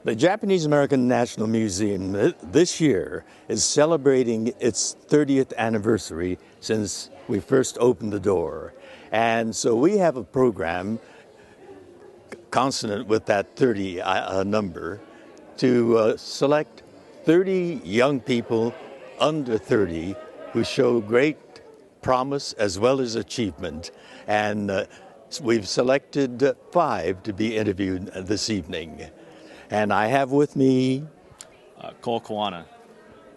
The Japanese American National Museum this year is celebrating its 30th anniversary since we first opened the door. And so we have a program consonant with that 30 number to select 30 young people under 30 who show great promise as well as achievement. And we've selected 5 to be interviewed this evening. And I have with me Cole Kawana.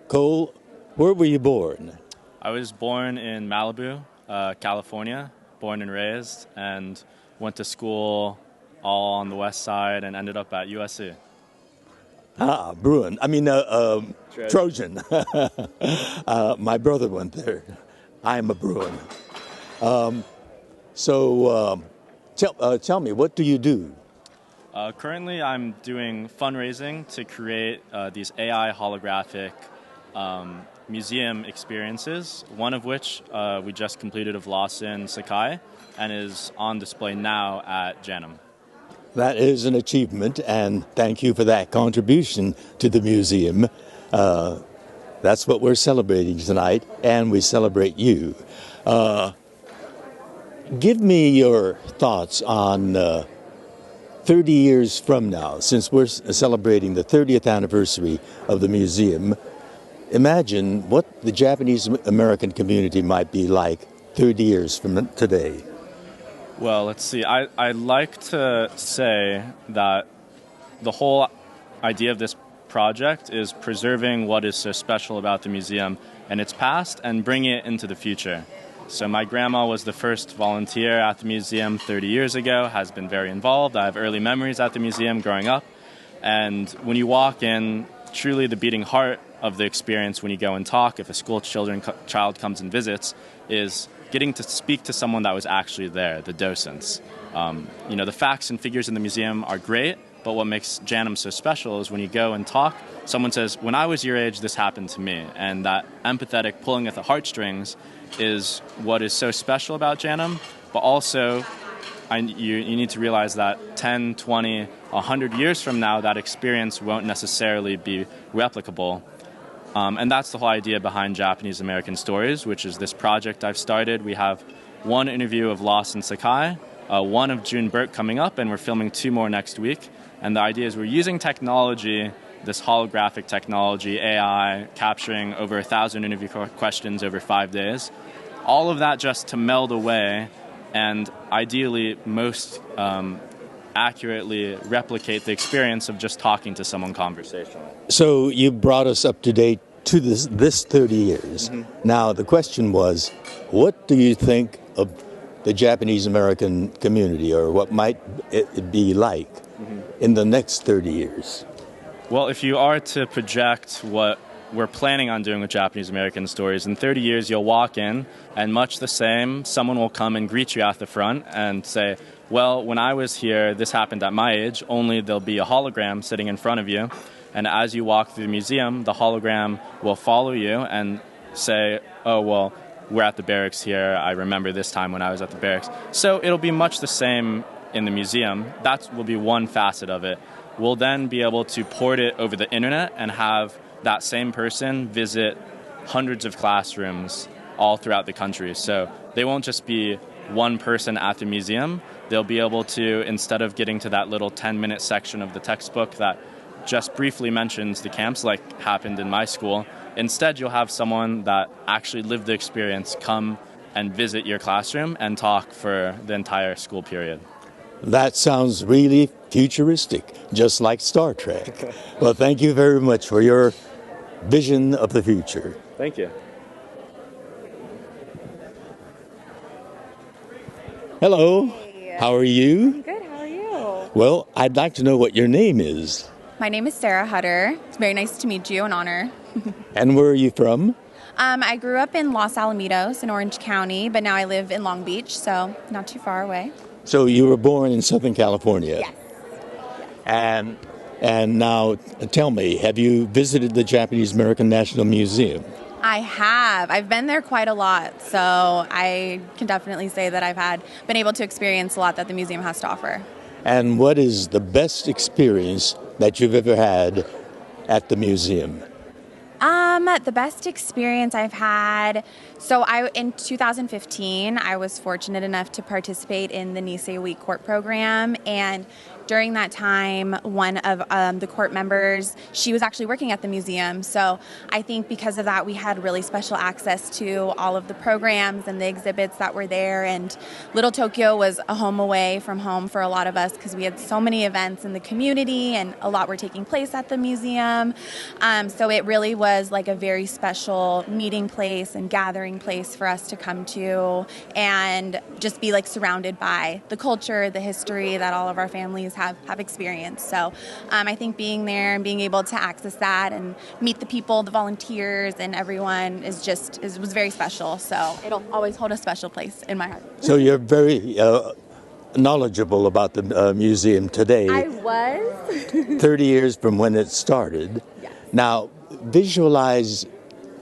Cole, where were you born? I was born in Malibu, California, born and raised, and went to school all on the west side and ended up at USC. Bruin. Trojan. My brother went there. I'm a Bruin. Tell me, what do you do? Currently, I'm doing fundraising to create these AI holographic museum experiences, one of which we just completed of Lawson Sakai and is on display now at JANM. That is an achievement, and thank you for that contribution to the museum. That's what we're celebrating tonight, and we celebrate you. Give me your thoughts on 30 years from now, since we're celebrating the 30th anniversary of the museum. Imagine what the Japanese American community might be like 30 years from today. Well, let's see. I like to say that the whole idea of this project is preserving what is so special about the museum and its past and bringing it into the future. So my grandma was the first volunteer at the museum 30 years ago, has been very involved. I have early memories at the museum growing up. And when you walk in, truly the beating heart of the experience when you go and talk, if a school child comes and visits, is getting to speak to someone that was actually there, the docents. The facts and figures in the museum are great, but what makes JANM so special is when you go and talk, someone says, when I was your age, this happened to me. And that empathetic pulling at the heartstrings is what is so special about JANM, but also you need to realize that 10, 20, 100 years from now, that experience won't necessarily be replicable. And that's the whole idea behind Japanese American Stories, which is this project I've started. We have one interview of Lawson Sakai, one of June Burke coming up, and we're filming 2 more next week. And the idea is we're using technology, this holographic technology, AI, capturing over 1,000 interview questions over 5 days. All of that just to meld away and ideally most accurately replicate the experience of just talking to someone conversationally. So you brought us up to date to this 30 years. Mm-hmm. Now the question was, what do you think of the Japanese American community, or what might it be like in the next 30 years? Well, if you are to project what we're planning on doing with Japanese American Stories, in 30 years you'll walk in and much the same, someone will come and greet you at the front and say, well, when I was here, this happened at my age, only there'll be a hologram sitting in front of you. And as you walk through the museum, the hologram will follow you and say, oh, well, we're at the barracks here. I remember this time when I was at the barracks. So it'll be much the same in the museum. That will be one facet of it. We'll then be able to port it over the internet and have that same person visit hundreds of classrooms all throughout the country. So they won't just be one person at the museum. They'll be able to, instead of getting to that little 10-minute section of the textbook that just briefly mentions the camps like happened in my school, instead you'll have someone that actually lived the experience come and visit your classroom and talk for the entire school period. That sounds really futuristic, just like Star Trek. Well, thank you very much for your vision of the future. Thank you. Hello. Hey. How are you? I'm good. How are you? Well, I'd like to know what your name is. My name is Sara Hutter. It's very nice to meet you, an honor. And where are you from? I grew up in Los Alamitos in Orange County, but now I live in Long Beach, so not too far away. So you were born in Southern California? Yes. And now tell me, have you visited the Japanese American National Museum? I have. I've been there quite a lot, so I can definitely say that I've been able to experience a lot that the museum has to offer. And what is the best experience that you've ever had at the museum? The best experience I've had, in 2015, I was fortunate enough to participate in the Nisei Week court program, and during that time, one of the court members, she was actually working at the museum, so I think because of that, we had really special access to all of the programs and the exhibits that were there, and Little Tokyo was a home away from home for a lot of us because we had so many events in the community, and a lot were taking place at the museum, so it really was like a very special meeting place and gathering place for us to come to and just be like surrounded by the culture, the history that all of our families have experienced. So I think being there and being able to access that and meet the people, the volunteers, and everyone was very special. So it'll always hold a special place in my heart. So you're very knowledgeable about the museum today. I was. 30 years from when it started. Yes. Now, visualize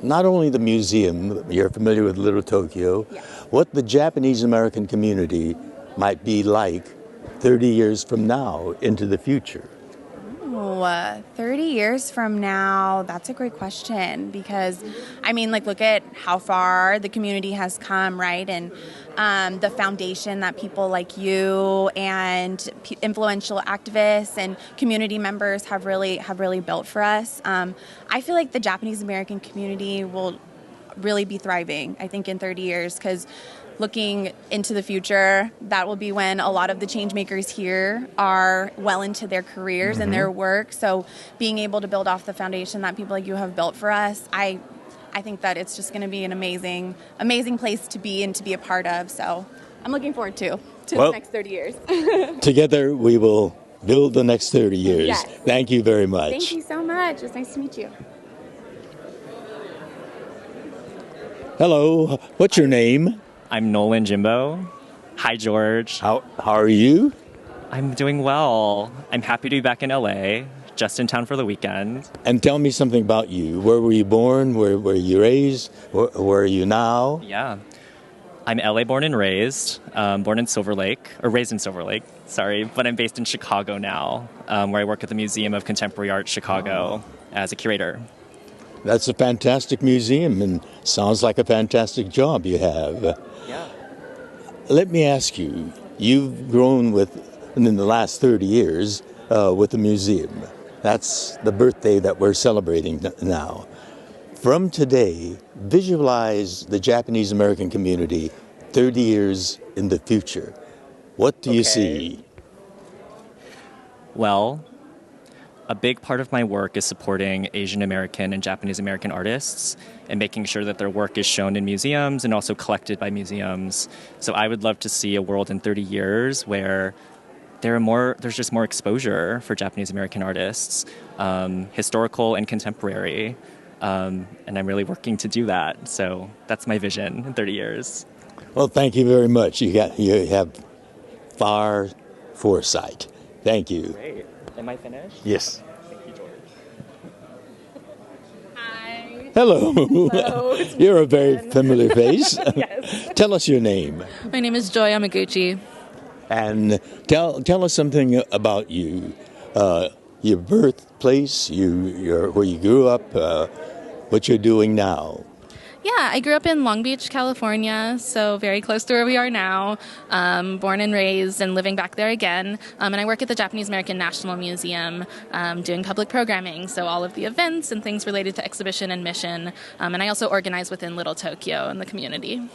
not only the museum, you're familiar with Little Tokyo, Yes. what the Japanese American community might be like 30 years from now into the future. 30 years from now, that's a great question because, look at how far the community has come, right? And the foundation that people like you and influential activists and community members have really built for us. I feel like the Japanese American community will really be thriving, I think, in 30 years because looking into the future, that will be when a lot of the change makers here are well into their careers and their work. So being able to build off the foundation that people like you have built for us, I think that it's just going to be an amazing place to be and to be a part of. So I'm looking forward to the next 30 years. Together we will build the next 30 years. Yes. Thank you very much. Thank you so much. It's nice to meet you. Hello, what's your name? I'm Nolan, Jimbo. Hi, George. How are you? I'm doing well. I'm happy to be back in LA, just in town for the weekend. And tell me something about you. Where were you born? Where were you raised? Where are you now? Yeah. I'm LA born and raised, born in Silver Lake, or raised in Silver Lake, sorry, but I'm based in Chicago now, where I work at the Museum of Contemporary Art Chicago as a curator. That's a fantastic museum and sounds like a fantastic job you have. Yeah. Let me ask you, you've grown in the last 30 years with the museum. That's the birthday that we're celebrating now. From today, visualize the Japanese American community 30 years in the future. What do you see? Well, a big part of my work is supporting Asian American and Japanese American artists and making sure that their work is shown in museums and also collected by museums. So I would love to see a world in 30 years where there's just more exposure for Japanese American artists, historical and contemporary. And I'm really working to do that. So that's my vision in 30 years. Well, thank you very much. You have far foresight. Thank you. Great. Am I finished? Yes. Thank you, George. Hi. Hello. Hello. You're a very familiar face. Yes. Tell us your name. My name is Joy Yamaguchi. And tell us something about you. Your birthplace, where you grew up, what you're doing now. Yeah, I grew up in Long Beach, California, so very close to where we are now, born and raised and living back there again. And I work at the Japanese American National Museum doing public programming, so all of the events and things related to exhibition and mission. And I also organize within Little Tokyo in the community.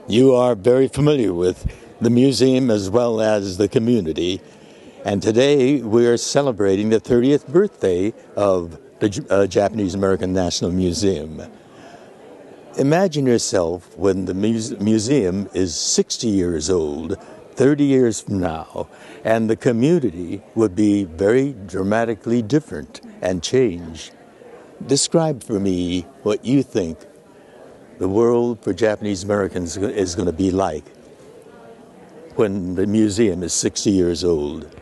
You are very familiar with the museum as well as the community. And today we are celebrating the 30th birthday of the Japanese American National Museum. Imagine yourself when the museum is 60 years old, 30 years from now, and the community would be very dramatically different and change. Describe for me what you think the world for Japanese Americans is going to be like when the museum is 60 years old.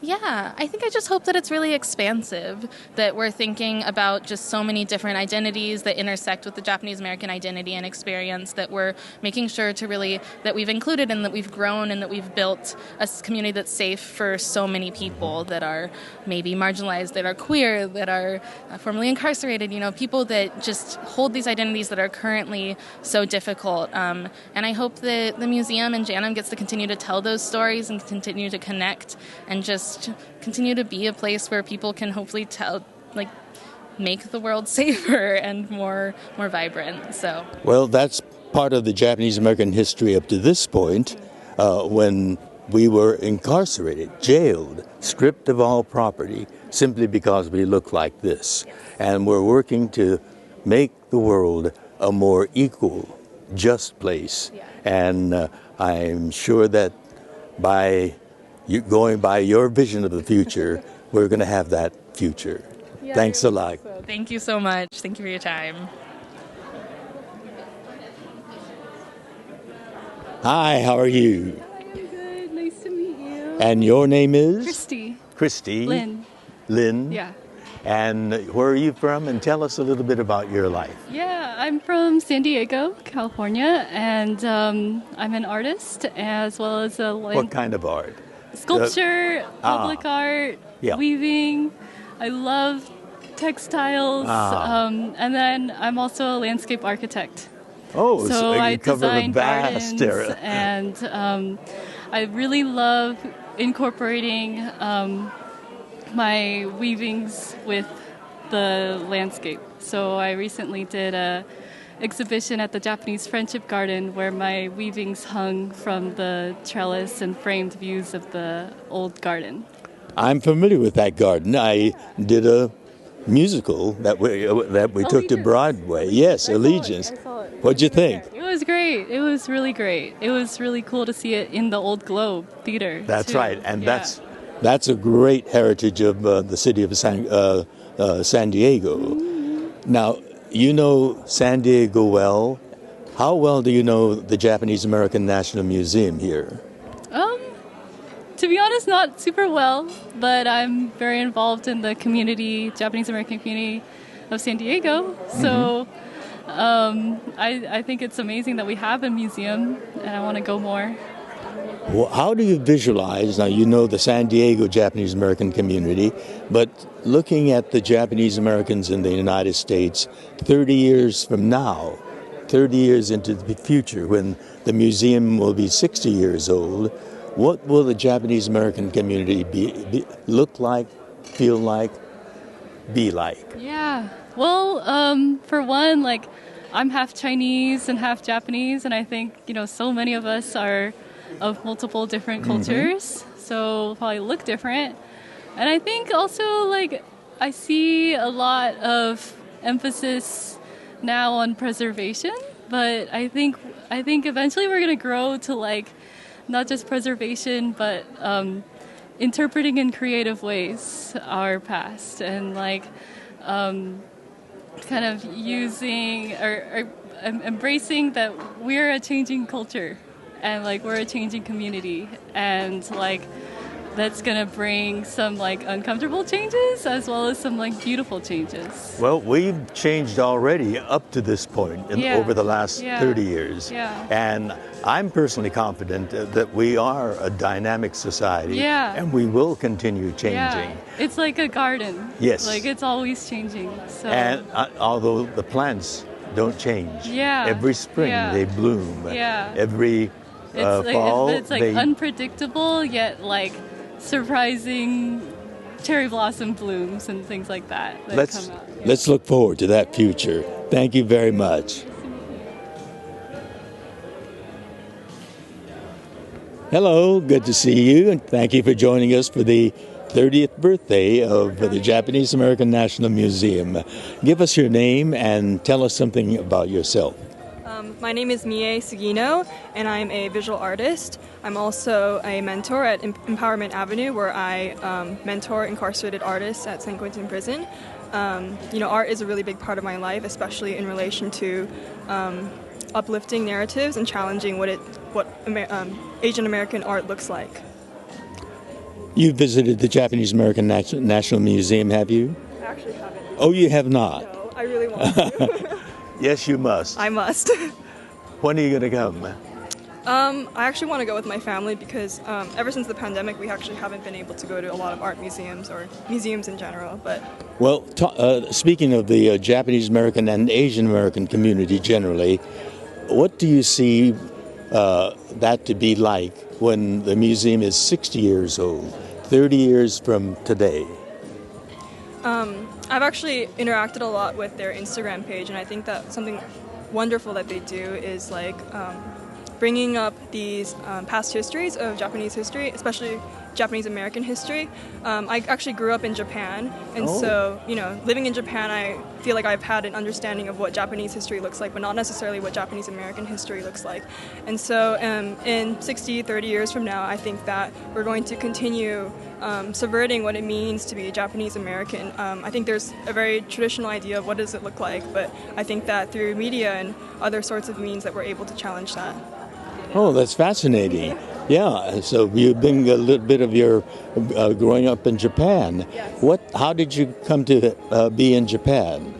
Yeah, I think I just hope that it's really expansive, that we're thinking about just so many different identities that intersect with the Japanese American identity and experience, that we're making sure to really, that we've included and that we've grown and that we've built a community that's safe for so many people that are maybe marginalized, that are queer, that are formerly incarcerated, people that just hold these identities that are currently so difficult. And I hope that the museum and JANM gets to continue to tell those stories and continue to connect and just continue to be a place where people can hopefully make the world safer and more vibrant. So, well, that's part of the Japanese American history up to this point, when we were incarcerated, jailed, stripped of all property simply because we look like this. And we're working to make the world a more equal, just place. And I'm sure that going by your vision of the future, we're going to have that future. Yeah, Thanks a lot. So. Thank you so much. Thank you for your time. Hi, how are you? I'm good. Nice to meet you. And your name is? Kristi. Kristi. Lynn. Lynn? Yeah. And where are you from? And tell us a little bit about your life. Yeah, I'm from San Diego, California, and I'm an artist as well as What kind of art? Sculpture, public art, weaving. I love textiles, and then I'm also a landscape architect. Oh, so I cover design a vast gardens, area. and I really love incorporating my weavings with the landscape. So I recently did a exhibition at the Japanese Friendship Garden where my weavings hung from the trellis and framed views of the old garden. I'm familiar with that garden. I did a musical that we took to Broadway. Yes, Allegiance. What'd you think? It was great. It was really great. It was really cool to see it in the Old Globe Theater. That's too. right, and that's a great heritage of the city of San Diego. Mm-hmm. Now, you know San Diego well. How well do you know the Japanese American National Museum here? To be honest, not super well, but I'm very involved in the community, Japanese American community of San Diego. So I think it's amazing that we have a museum, and I want to go more. Well, how do you visualize, now you know the San Diego Japanese American community, but looking at the Japanese Americans in the United States 30 years from now, 30 years into the future, when the museum will be 60 years old, what will the Japanese American community look like, feel like, be like? Yeah. Well, for one, I'm half Chinese and half Japanese, and I think, so many of us are of multiple different cultures, so we'll probably look different. And I think also, I see a lot of emphasis now on preservation, but I think eventually we're going to grow to, not just preservation, but interpreting in creative ways our past, and kind of using or embracing that we're a changing culture, and we're a changing community, and that's gonna bring some uncomfortable changes as well as some beautiful changes. Well, we've changed already up to this point over the last 30 years. Yeah. And I'm personally confident that we are a dynamic society, and we will continue changing. Yeah. It's like a garden. Yes. It's always changing. So. And although the plants don't change, every spring they bloom. Every fall it's unpredictable yet surprising cherry blossom blooms and things like that. Let's look forward to that future. Thank you very much. Hello, good to see you, and thank you for joining us for the 30th birthday of the Japanese American National Museum. Give us your name and tell us something about yourself. My name is Miye Sugino, and I'm a visual artist. I'm also a mentor at Empowerment Avenue, where I mentor incarcerated artists at San Quentin Prison. Art is a really big part of my life, especially in relation to uplifting narratives and challenging what Asian American art looks like. You visited the Japanese American National Museum, have you? I actually haven't. Oh, you have not? No, I really want to. Yes, you must. I must. When are you going to come? I actually want to go with my family because ever since the pandemic, we actually haven't been able to go to a lot of art museums or museums in general. But well, speaking of the Japanese American and Asian American community generally, what do you see that to be like when the museum is 60 years old, 30 years from today? I've actually interacted a lot with their Instagram page, and I think that something wonderful that they do is like bringing up these past histories of Japanese history, especially Japanese American history. I actually grew up in Japan, and so, you know, living in Japan, I feel like I've had an understanding of what Japanese history looks like, but not necessarily what Japanese American history looks like. And so in 60, 30 years from now, I think that we're going to continue subverting what it means to be Japanese American. I think there's a very traditional idea of what does it look like, but I think that through media and other sorts of means that we're able to challenge that. Oh, that's fascinating. Yeah, so you've been a little bit of your growing up in Japan. Yes. How did you come to be in Japan?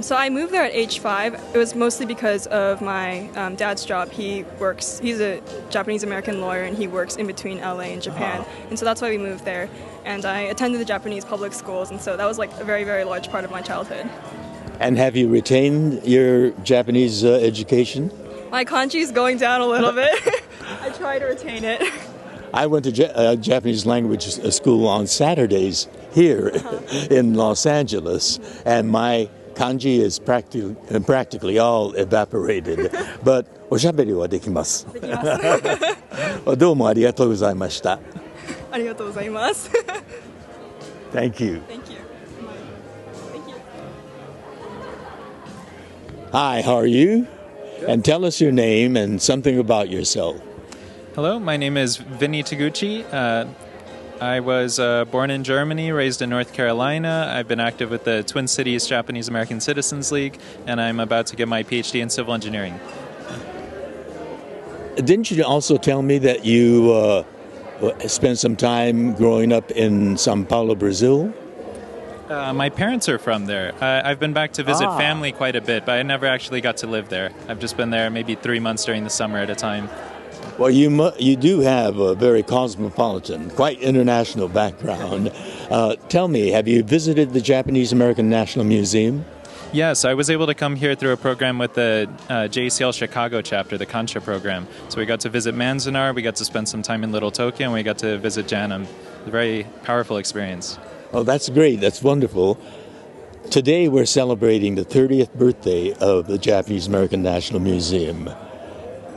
So I moved there at age 5. It was mostly because of my dad's job. He's a Japanese American lawyer, and he works in between LA and Japan. And so that's why we moved there. And I attended the Japanese public schools, and so that was like a very, very large part of my childhood. And have you retained your Japanese education? My kanji is going down a little bit. I try to retain it. I went to Japanese language school on Saturdays here in Los Angeles, and my kanji is practically all evaporated. But おしゃべりはできます。できます。どうもありがとうございました。ありがとうございます。Thank you. Thank you. Thank you. Hi, how are you? And tell us your name and something about yourself. Hello, my name is Vinny Taguchi. I was born in Germany, raised in North Carolina. I've been active with the Twin Cities Japanese American Citizens League, and I'm about to get my PhD in civil engineering. Didn't you also tell me that you spent some time growing up in Sao Paulo, Brazil? My parents are from there. I've been back to visit family quite a bit, but I never actually got to live there. I've just been there maybe 3 months during the summer at a time. Well, you do have a very cosmopolitan, quite international background. Tell me, have you visited the Japanese American National Museum? Yes, I was able to come here through a program with the JCL Chicago chapter, the Kansha program. So we got to visit Manzanar, we got to spend some time in Little Tokyo, and we got to visit JANM. A very powerful experience. Oh, that's great. That's wonderful. Today we're celebrating the 30th birthday of the Japanese American National Museum.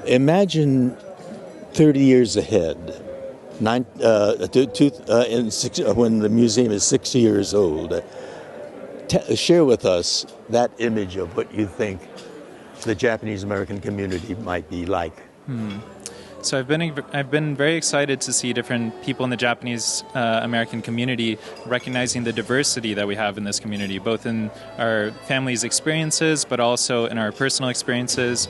Imagine 30 years ahead, when the museum is 60 years old. Share with us that image of what you think the Japanese American community might be like. So I've been very excited to see different people in the Japanese American community recognizing the diversity that we have in this community, both in our family's experiences, but also in our personal experiences.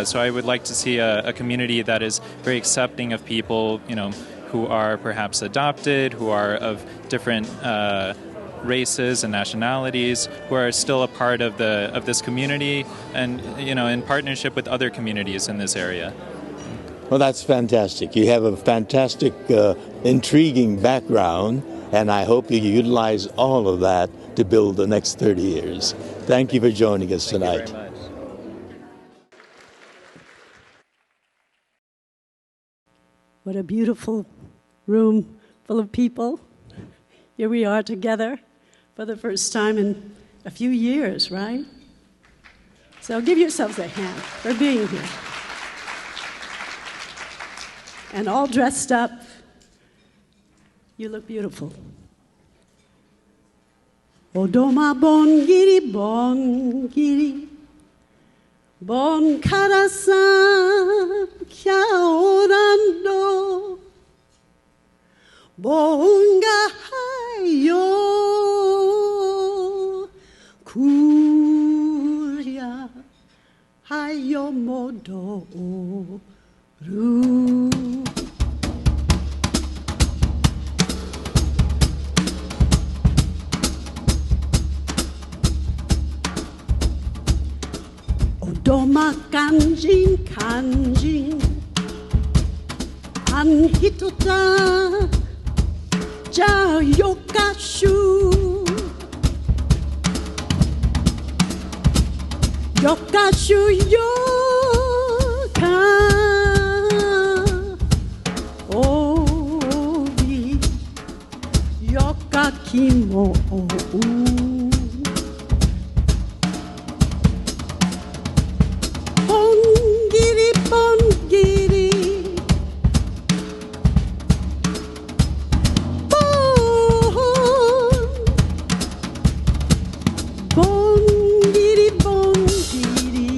So I would like to see a community that is very accepting of people, you know, who are perhaps adopted, who are of different races and nationalities, who are still a part of this community, and you know, in partnership with other communities in this area. Well, that's fantastic. You have a fantastic, intriguing background, and I hope you utilize all of that to build the next 30 years. Thank you for joining us tonight. Thank you very much. What a beautiful room full of people. Here we are together for the first time in a few years, right? So give yourselves a hand for being here. And all dressed up. You look beautiful. Odoma bon giri, bon karasan kyaorando, bonga hayo, kuria hayo modo. Doma kanjin kanjin an hitota ja yokashu yokashu yoka obi yokakimo bongiri bongiri bongiri bongiri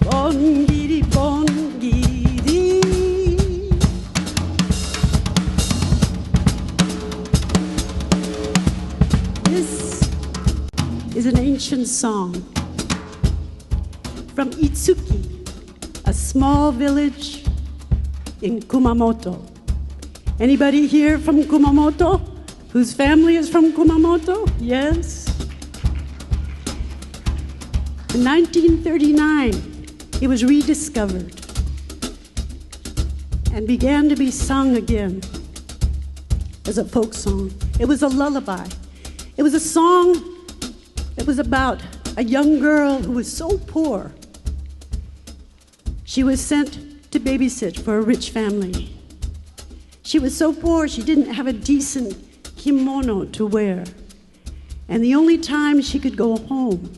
bongiri bongiri. This is an ancient song from Itsuki, a small village in Kumamoto. Anybody here from Kumamoto? Whose family is from Kumamoto? Yes. In 1939, it was rediscovered and began to be sung again as a folk song. It was a lullaby. It was a song that was about a young girl who was so poor. She was sent to babysit for a rich family. She was so poor she didn't have a decent kimono to wear. And the only time she could go home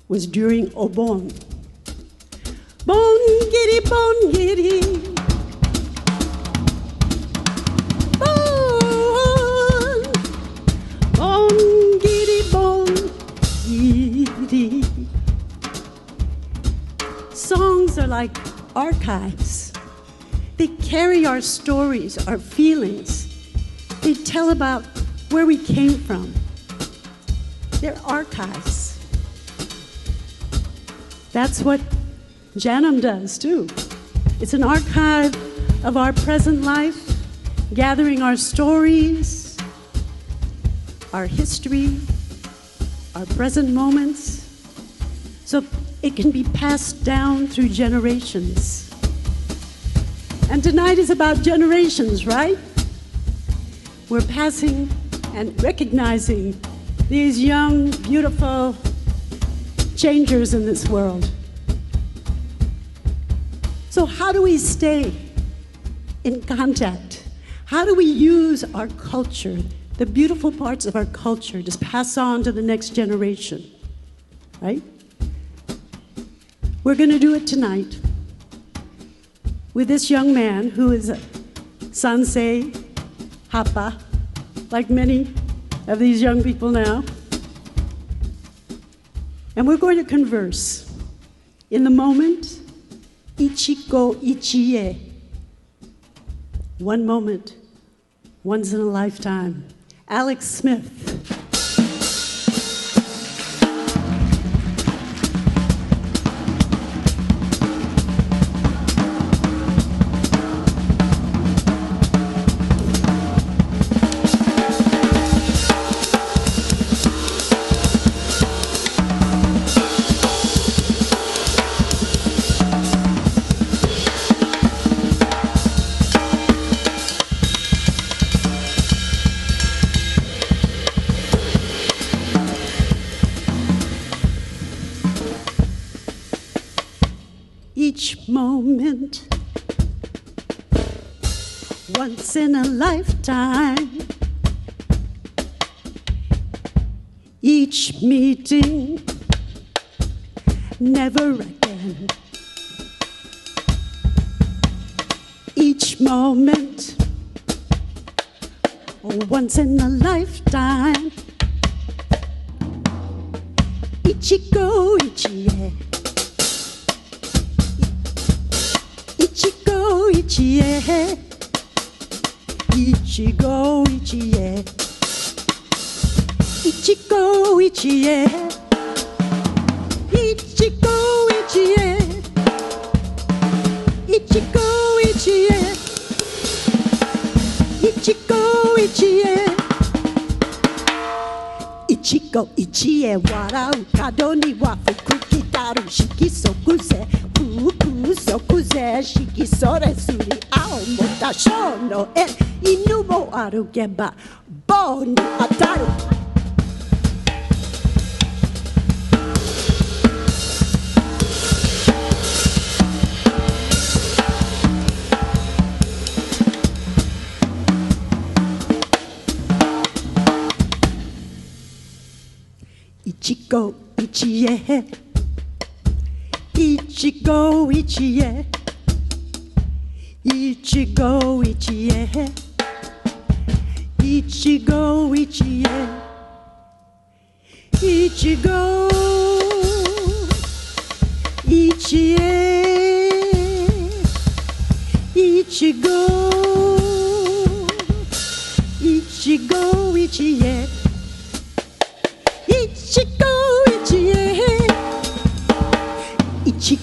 was during Obon. Bongiri bongiri. Bon. Bongiri bongiri. Songs are like archives. They carry our stories, our feelings. They tell about where we came from. They're archives. That's what JANM does too. It's an archive of our present life, gathering our stories, our history, our present moments, so it can be passed down through generations. And tonight is about generations, right? We're passing and recognizing these young, beautiful changers in this world. So how do we stay in contact? How do we use our culture, the beautiful parts of our culture, to pass on to the next generation, right? We're going to do it tonight with this young man who is a Sansei Hapa, like many of these young people now. And we're going to converse in the moment, Ichigo Ichie. One moment, once in a lifetime. Alex Smith. Each moment, once in a lifetime. Each meeting, never again. Each moment, once in a lifetime. Ichigo Ichie. Ichigo Ichie. Ichigo Ichie. Ichigo Ichie. Ichigo Ichie. Ichigo Ichigo Ichie warau kado ni wa fuku kitaru shiki sokuze fuku sokuze shiki sore suri ao mota shono en inu mo aru geba bo ni ataru. Ichigo Ichie Ichigo Ichie Ichigo Ichie Ichigo Ichie Ichigo Ichie Ichigo Ichigo Ichie Ichigo Ichie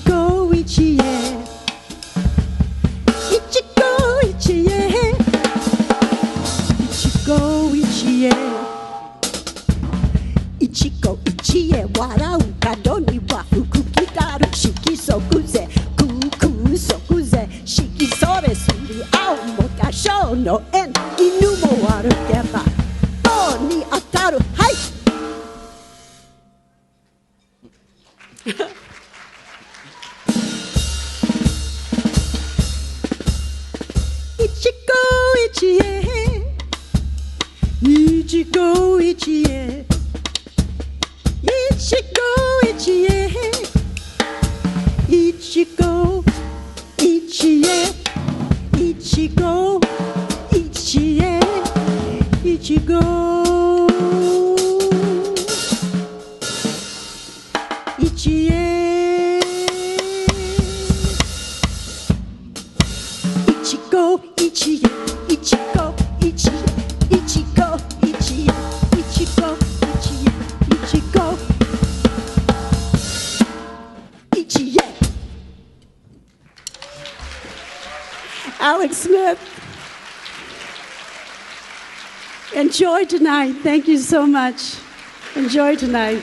Ichigo Ichie Ichigo Ichie Ichigo Ichie Ichigo Ichie warau kado ni wa fuku kitaru shiki sokuze kuku sokuze shiki sore suri ao mota shono en inu mo waru geba bo ni ataru hai. Ichigo Ichie Ichigo Ichie Ichigo Ichie Ichigo Ichie Ichigo Ichie Ichigo Ichie Ichigo Ichie Ichigo Ichie Ichigo Ichie Ichigo Ichie Ichigo Ichie. Alex Smith, enjoy tonight. Thank you so much. Enjoy tonight.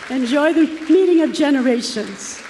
Enjoy the meeting of generations.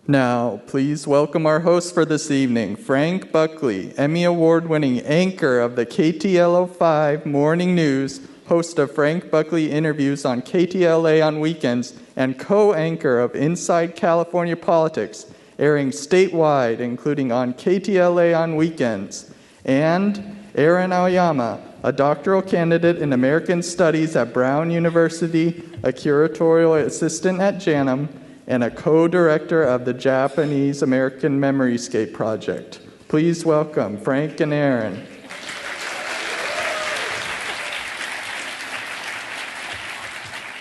Now, please welcome our host for this evening, Frank Buckley, Emmy Award-winning anchor of the KTLO5 Morning News, host of Frank Buckley Interviews on KTLA on weekends, and co-anchor of Inside California Politics, airing statewide, including on KTLA on weekends. And Erin Aoyama, a doctoral candidate in American Studies at Brown University, a curatorial assistant at JANM, and a co-director of the Japanese American Memoryscape Project. Please welcome Frank and Erin.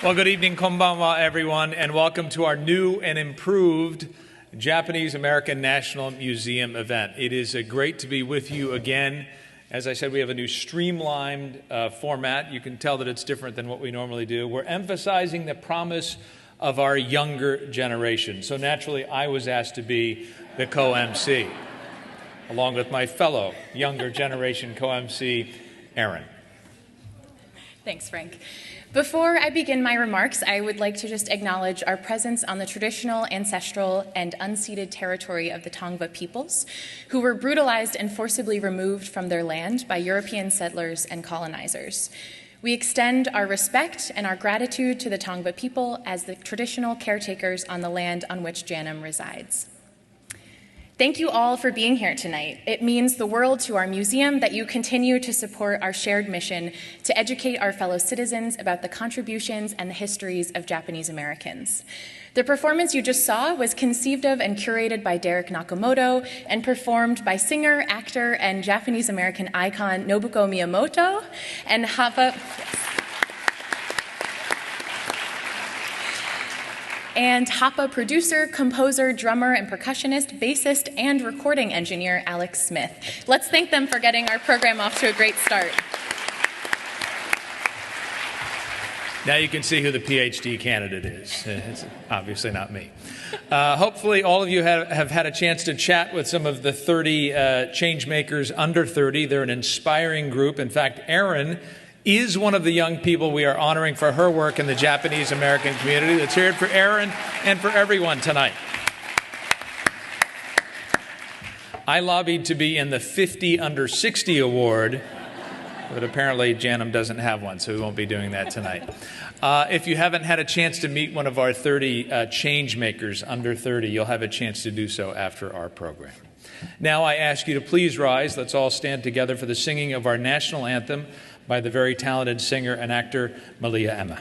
Well, good evening, konbanwa, everyone, and welcome to our new and improved Japanese American National Museum event. It is great to be with you again. As I said, we have a new streamlined format. You can tell that it's different than what we normally do. We're emphasizing the promise of our younger generation. So naturally, I was asked to be the co-MC, along with my fellow younger generation co-MC, Erin. Thanks, Frank. Before I begin my remarks, I would like to just acknowledge our presence on the traditional, ancestral, and unceded territory of the Tongva peoples, who were brutalized and forcibly removed from their land by European settlers and colonizers. We extend our respect and our gratitude to the Tongva people as the traditional caretakers on the land on which JANM resides. Thank you all for being here tonight. It means the world to our museum that you continue to support our shared mission to educate our fellow citizens about the contributions and the histories of Japanese Americans. The performance you just saw was conceived of and curated by Derek Nakamoto and performed by singer, actor, and Japanese American icon Nobuko Miyamoto and Hapa producer, composer, drummer, and percussionist, bassist, and recording engineer Alex Smith. Let's thank them for getting our program off to a great start. Now you can see who the PhD candidate is. It's obviously not me. Hopefully all of you have had a chance to chat with some of the 30 Changemakers Under 30. They're an inspiring group. In fact, Erin is one of the young people we are honoring for her work in the Japanese American community. Let's hear it for Erin and for everyone tonight. I lobbied to be in the 50 Under 60 award, but apparently JANM doesn't have one, so we won't be doing that tonight. If you haven't had a chance to meet one of our 30 Changemakers Under 30, you'll have a chance to do so after our program. Now I ask you to please rise. Let's all stand together for the singing of our national anthem by the very talented singer and actor Malea Emma.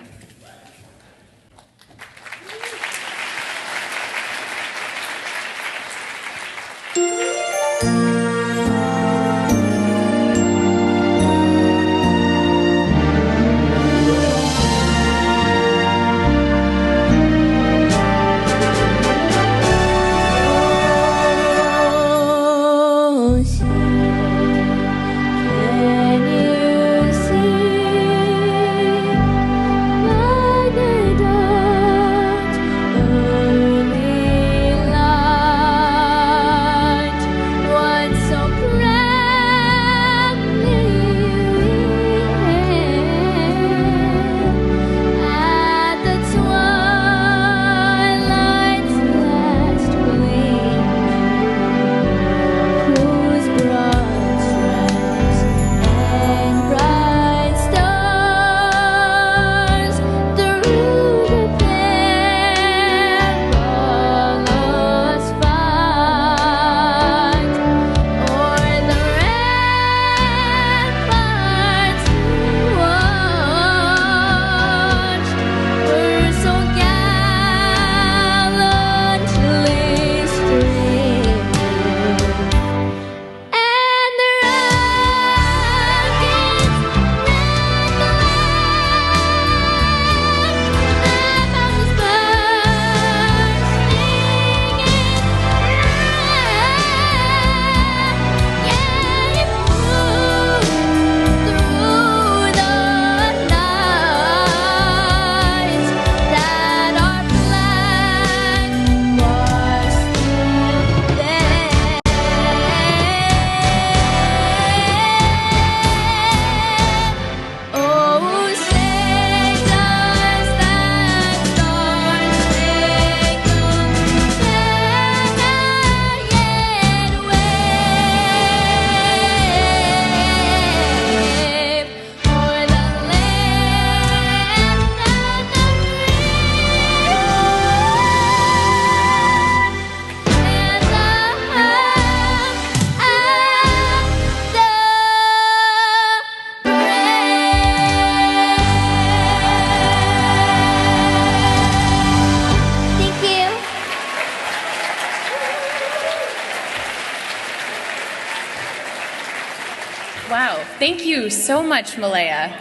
Thank you so much, Malea.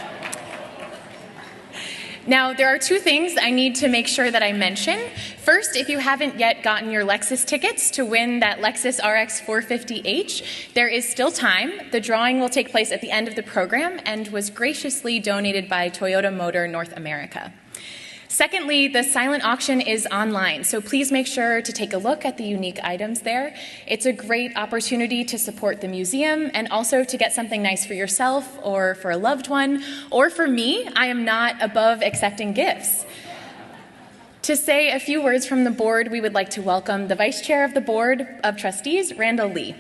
Now, there are two things I need to make sure that I mention. First, if you haven't yet gotten your Lexus tickets to win that Lexus RX 450h, there is still time. The drawing will take place at the end of the program and was graciously donated by Toyota Motor North America. Secondly, the silent auction is online, so please make sure to take a look at the unique items there. It's a great opportunity to support the museum and also to get something nice for yourself or for a loved one. Or for me, I am not above accepting gifts. To say a few words from the board, we would like to welcome the Vice Chair of the Board of Trustees, Randall Lee.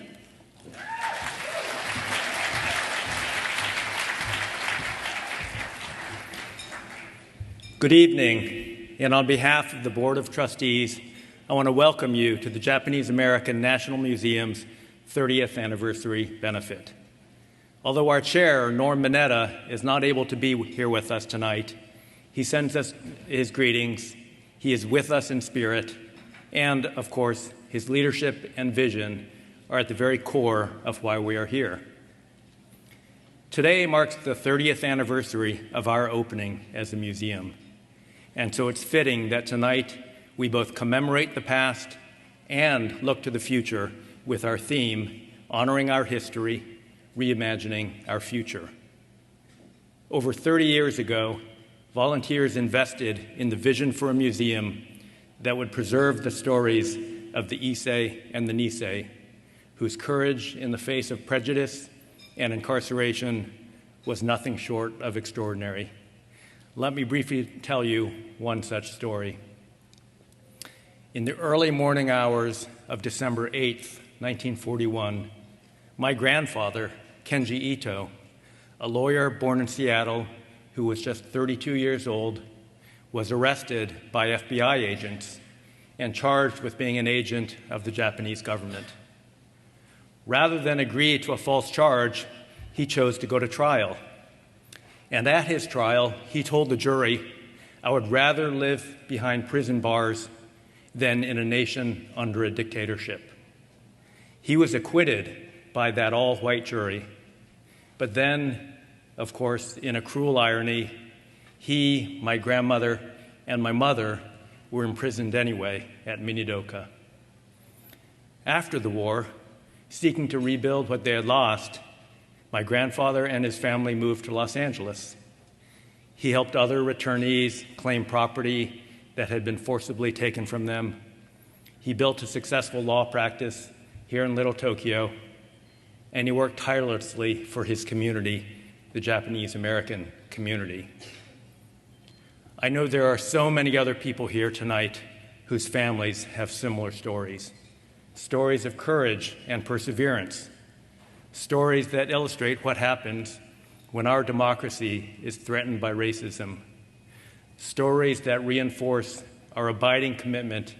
Good evening, and on behalf of the Board of Trustees, I want to welcome you to the Japanese American National Museum's 30th anniversary benefit. Although our chair, Norm Mineta, is not able to be here with us tonight, he sends us his greetings, he is with us in spirit, and, of course, his leadership and vision are at the very core of why we are here. Today marks the 30th anniversary of our opening as a museum. And so it's fitting that tonight we both commemorate the past and look to the future with our theme, Honoring Our History, Reimagining Our Future. Over 30 years ago, volunteers invested in the vision for a museum that would preserve the stories of the Ichie and the Nisei, whose courage in the face of prejudice and incarceration was nothing short of extraordinary. Let me briefly tell you one such story. In the early morning hours of December 8th, 1941, my grandfather, Kenji Ito, a lawyer born in Seattle who was just 32 years old, was arrested by FBI agents and charged with being an agent of the Japanese government. Rather than agree to a false charge, he chose to go to trial. And at his trial, he told the jury, "I would rather live behind prison bars than in a nation under a dictatorship." He was acquitted by that all-white jury. But then, of course, in a cruel irony, he, my grandmother, and my mother were imprisoned anyway at Minidoka. After the war, seeking to rebuild what they had lost, my grandfather and his family moved to Los Angeles. He helped other returnees claim property that had been forcibly taken from them. He built a successful law practice here in Little Tokyo, and he worked tirelessly for his community, the Japanese American community. I know there are so many other people here tonight whose families have similar stories, stories of courage and perseverance, stories that illustrate what happens when our democracy is threatened by racism, stories that reinforce our abiding commitment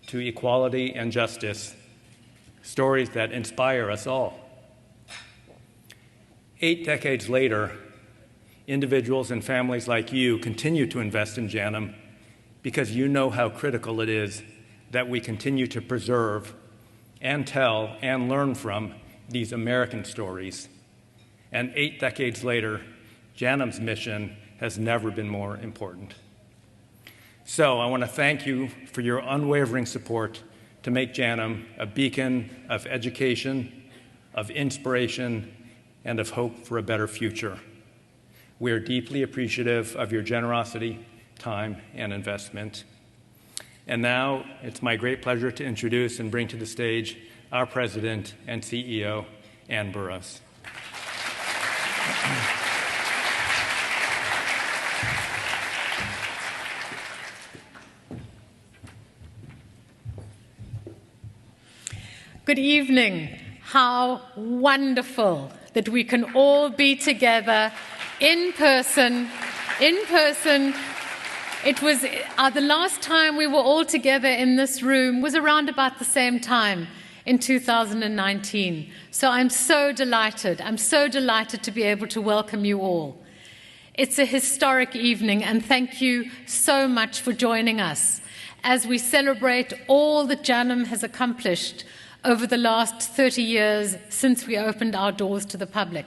to equality and justice, stories that inspire us all. 8 decades later, individuals and families like you continue to invest in JANM because you know how critical it is that we continue to preserve and tell and learn from these American stories. And 8 decades later, JANM's mission has never been more important. So I want to thank you for your unwavering support to make JANM a beacon of education, of inspiration, and of hope for a better future. We are deeply appreciative of your generosity, time, and investment. And now it's my great pleasure to introduce and bring to the stage our President and CEO, Ann Burroughs. Good evening. How wonderful that we can all be together in person. It was the last time we were all together in this room was around about the same time in 2019. So I'm so delighted. I'm so delighted to be able to welcome you all. It's a historic evening, and thank you so much for joining us as we celebrate all that JANM has accomplished over the last 30 years since we opened our doors to the public.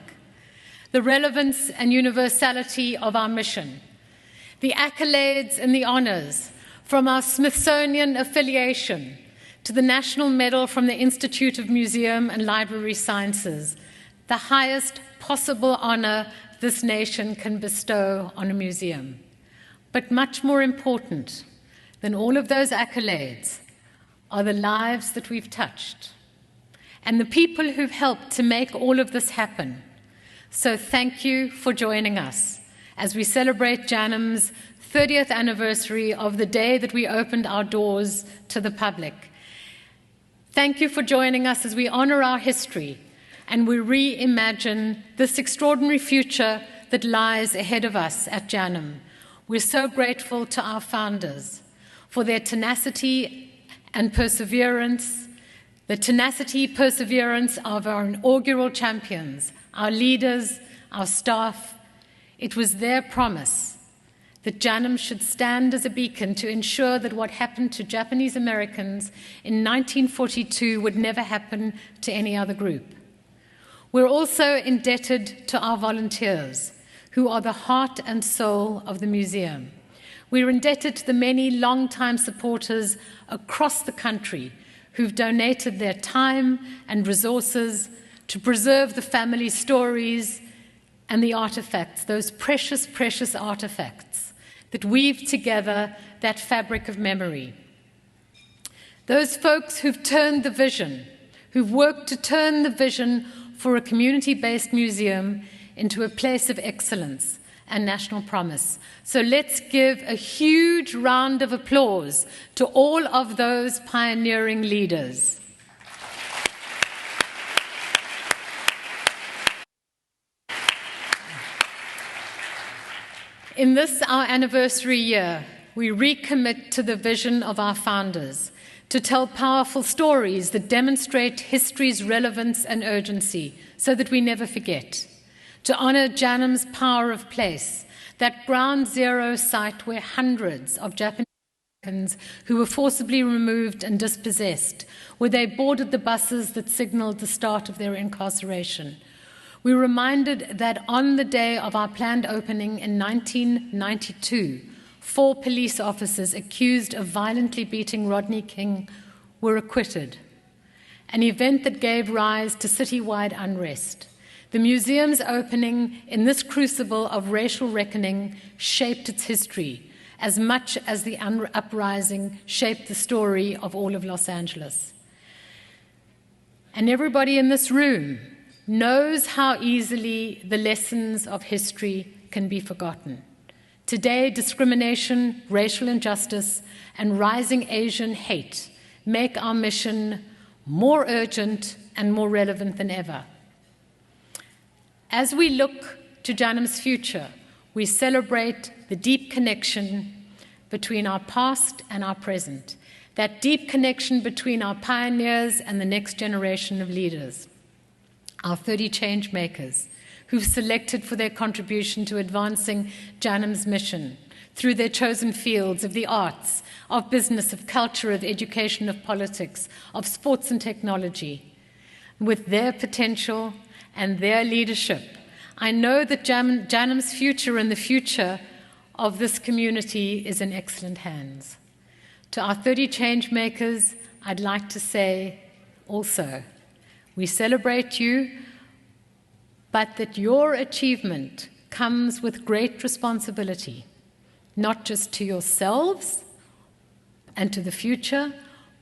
The relevance and universality of our mission, the accolades and the honors from our Smithsonian affiliation to the National Medal from the Institute of Museum and Library Sciences, the highest possible honor this nation can bestow on a museum. But much more important than all of those accolades are the lives that we've touched and the people who've helped to make all of this happen. So thank you for joining us as we celebrate JANM's 30th anniversary of the day that we opened our doors to the public. Thank you for joining us as we honor our history and we reimagine this extraordinary future that lies ahead of us at JANM. We're so grateful to our founders for their tenacity and perseverance, the tenacity, perseverance of our inaugural champions, our leaders, our staff. It was their promise that JANM should stand as a beacon to ensure that what happened to Japanese Americans in 1942 would never happen to any other group. We're also indebted to our volunteers, who are the heart and soul of the museum. We're indebted to the many long-time supporters across the country who've donated their time and resources to preserve the family stories and the artifacts, those precious, precious artifacts that weave together that fabric of memory. Those folks who've turned the vision, who've worked to turn the vision for a community-based museum into a place of excellence and national promise. So let's give a huge round of applause to all of those pioneering leaders. In this, our anniversary year, we recommit to the vision of our founders, to tell powerful stories that demonstrate history's relevance and urgency so that we never forget, to honor JANM's power of place, that ground zero site where hundreds of Japanese Americans who were forcibly removed and dispossessed, where they boarded the buses that signaled the start of their incarceration. We're reminded that on the day of our planned opening in 1992, 4 police officers accused of violently beating Rodney King were acquitted, an event that gave rise to citywide unrest. The museum's opening in this crucible of racial reckoning shaped its history as much as the uprising shaped the story of all of Los Angeles. And everybody in this room knows how easily the lessons of history can be forgotten. Today, discrimination, racial injustice, and rising Asian hate make our mission more urgent and more relevant than ever. As we look to JANM's future, we celebrate the deep connection between our past and our present, that deep connection between our pioneers and the next generation of leaders, our 30 change makers, who've selected for their contribution to advancing JANM's mission through their chosen fields of the arts, of business, of culture, of education, of politics, of sports and technology. With their potential and their leadership, I know that JANM's future and the future of this community is in excellent hands. To our 30 change makers, I'd like to say also, we celebrate you, but that your achievement comes with great responsibility, not just to yourselves and to the future,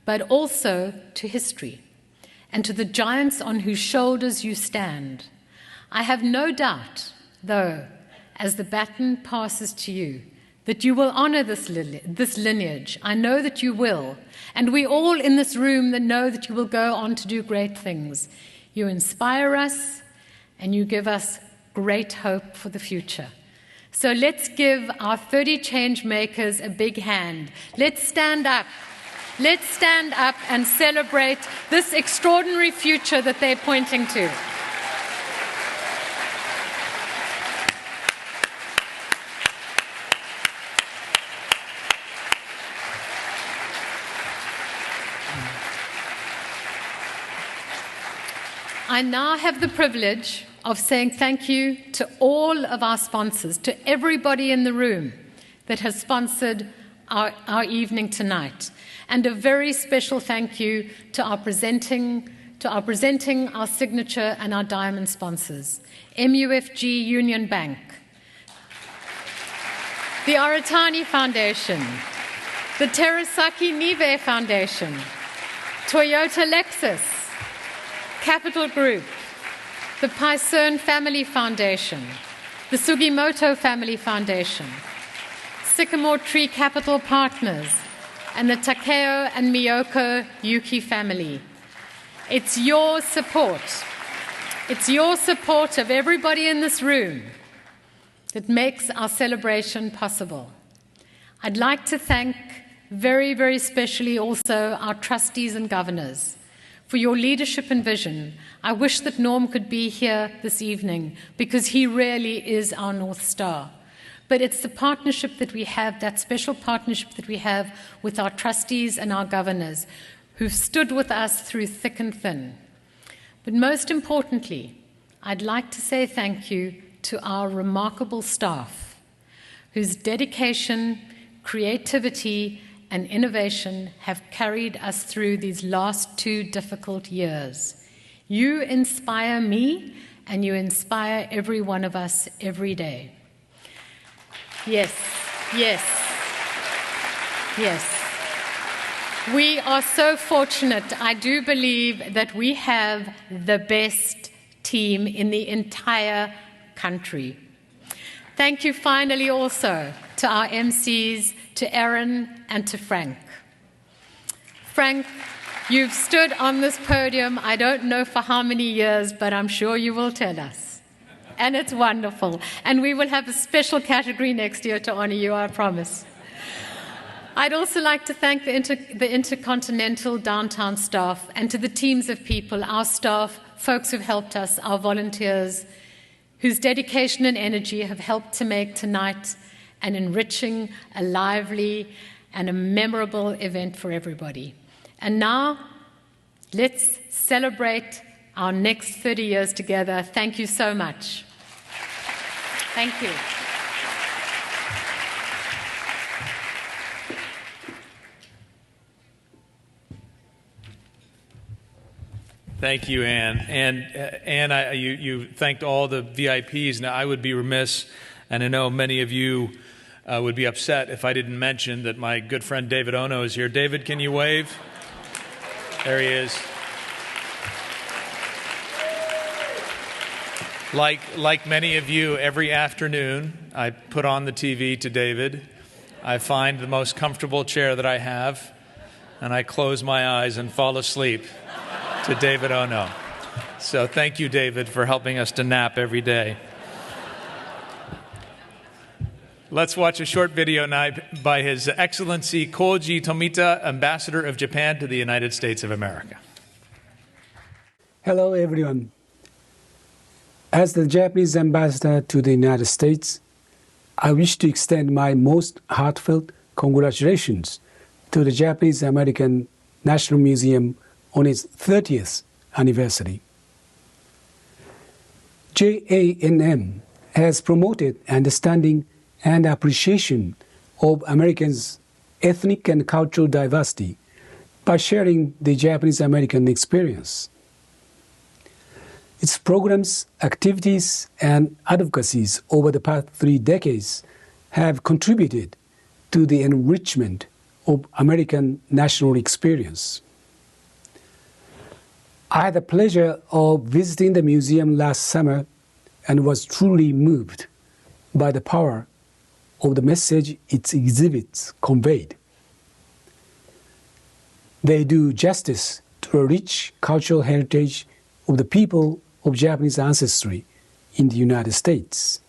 but also to history and to the giants on whose shoulders you stand. I have no doubt, though, as the baton passes to you, that you will honor this lineage. I know that you will. And we all in this room that know that you will go on to do great things. You inspire us and you give us great hope for the future. So let's give our 30 change makers a big hand. Let's stand up. Let's stand up and celebrate this extraordinary future that they're pointing to. I now have the privilege of saying thank you to all of our sponsors, to everybody in the room that has sponsored our evening tonight. And a very special thank you to our presenting, our signature and our diamond sponsors, MUFG Union Bank, the Aratani Foundation, the Terasaki Nive Foundation, Toyota Lexus, Capital Group, the Paisern Family Foundation, the Sugimoto Family Foundation, Sycamore Tree Capital Partners, and the Takeo and Miyoko Yuki family. It's your support of everybody in this room that makes our celebration possible. I'd like to thank very, very specially also our trustees and governors for your leadership and vision. I wish that Norm could be here this evening because he really is our North Star. But it's the partnership that we have, that special partnership that we have with our trustees and our governors who've stood with us through thick and thin. But most importantly, I'd like to say thank you to our remarkable staff whose dedication, creativity, and innovation have carried us through these last 2 difficult years. You inspire me, and you inspire every one of us every day. Yes. Yes. Yes. We are so fortunate. I do believe that we have the best team in the entire country. Thank you finally also to our Emcees, to Erin and to Frank. Frank, you've stood on this podium, I don't know for how many years, but I'm sure you will tell us. And it's wonderful. And we will have a special category next year to honor you, I promise. I'd also like to thank the Intercontinental Downtown staff and to the teams of people, our staff, folks who've helped us, our volunteers, whose dedication and energy have helped to make tonight an enriching, a lively, and a memorable event for everybody. And now, let's celebrate our next 30 years together. Thank you so much. Thank you. Thank you, Anne. And Anne, you thanked all the VIPs. Now, I would be remiss, and I know many of you would be upset if I didn't mention that my good friend David Ono is here. David, can you wave? There he is. Like many of you, every afternoon I put on the TV to David. I find the most comfortable chair that I have, and I close my eyes and fall asleep to David Ono. So thank you, David, for helping us to nap every day. Let's watch a short video now by His Excellency Koji Tomita, Ambassador of Japan to the United States of America. Hello, everyone. As the Japanese ambassador to the United States, I wish to extend my most heartfelt congratulations to the Japanese American National Museum on its 30th anniversary. JANM has promoted understanding and appreciation of Americans' ethnic and cultural diversity by sharing the Japanese American experience. Its programs, activities, and advocacies over the past 3 decades have contributed to the enrichment of American national experience. I had the pleasure of visiting the museum last summer and was truly moved by the power of the message its exhibits conveyed. They do justice to a rich cultural heritage of the people of Japanese ancestry in the United States.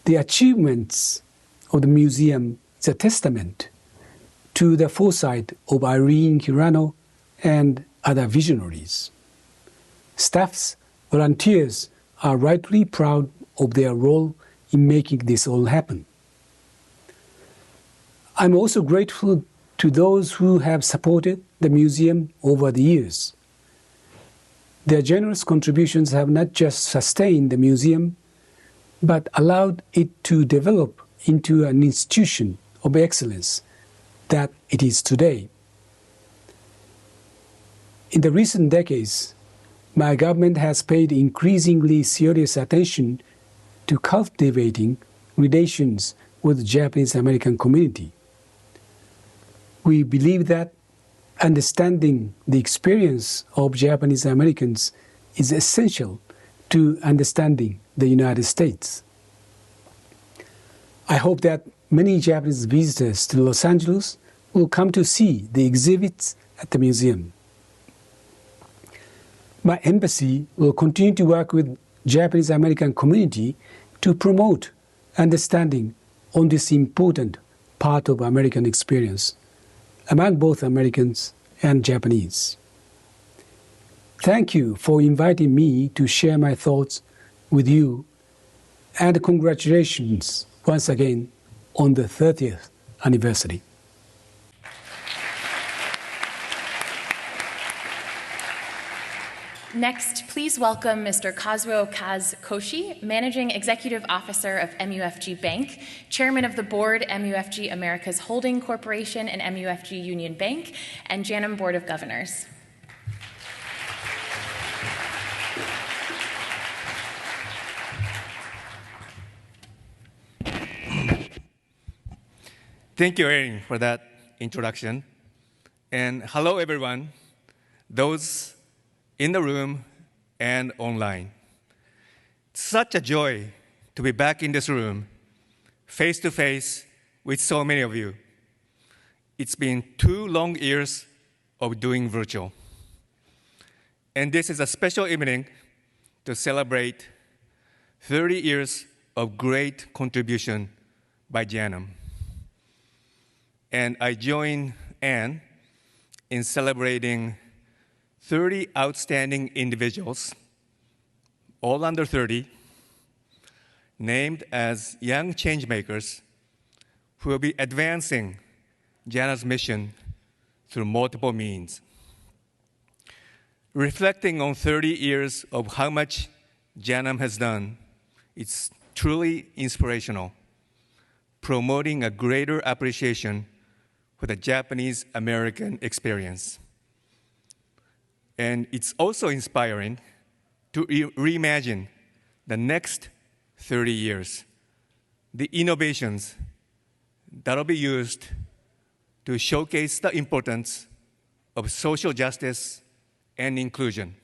The achievements of the museum is a testament to the foresight of Irene Hirano and other visionaries. Staffs, volunteers are rightly proud of their role in making this all happen. I'm also grateful to those who have supported the museum over the years. Their generous contributions have not just sustained the museum, but allowed it to develop into an institution of excellence that it is today. In the recent decades, my government has paid increasingly serious attention to cultivating relations with the Japanese American community. We believe that understanding the experience of Japanese Americans is essential to understanding the United States. I hope that many Japanese visitors to Los Angeles will come to see the exhibits at the museum. My embassy will continue to work with Japanese American community to promote understanding on this important part of American experience among both Americans and Japanese. Thank you for inviting me to share my thoughts with you, and congratulations once again on the 30th anniversary. Next, please welcome Mr. Kazuo Kaz Koshi, Managing Executive Officer of MUFG Bank, Chairman of the Board, MUFG America's Holding Corporation and MUFG Union Bank, and JANM Board of Governors. Thank you, Erin, for that introduction. And hello, everyone, those in the room and online. It's such a joy to be back in this room, face to face with so many of you. It's been 2 long years of doing virtual. And this is a special evening to celebrate 30 years of great contribution by JANM. And I join Anne in celebrating 30 outstanding individuals, all under 30, named as young changemakers who will be advancing JANM's mission through multiple means. Reflecting on 30 years of how much JANM has done, it's truly inspirational, promoting a greater appreciation for the Japanese-American experience. And it's also inspiring to reimagine the next 30 years, the innovations that will be used to showcase the importance of social justice and inclusion.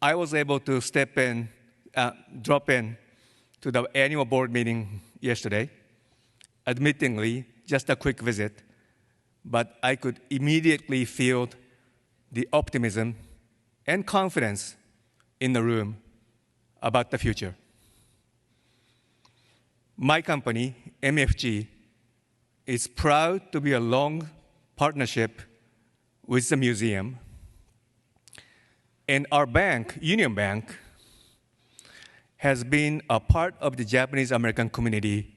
I was able to drop in to the annual board meeting yesterday, admittingly, just a quick visit, but I could immediately feel the optimism and confidence in the room about the future. My company, MFG, is proud to be a long partnership with the museum. And our bank, Union Bank, has been a part of the Japanese American community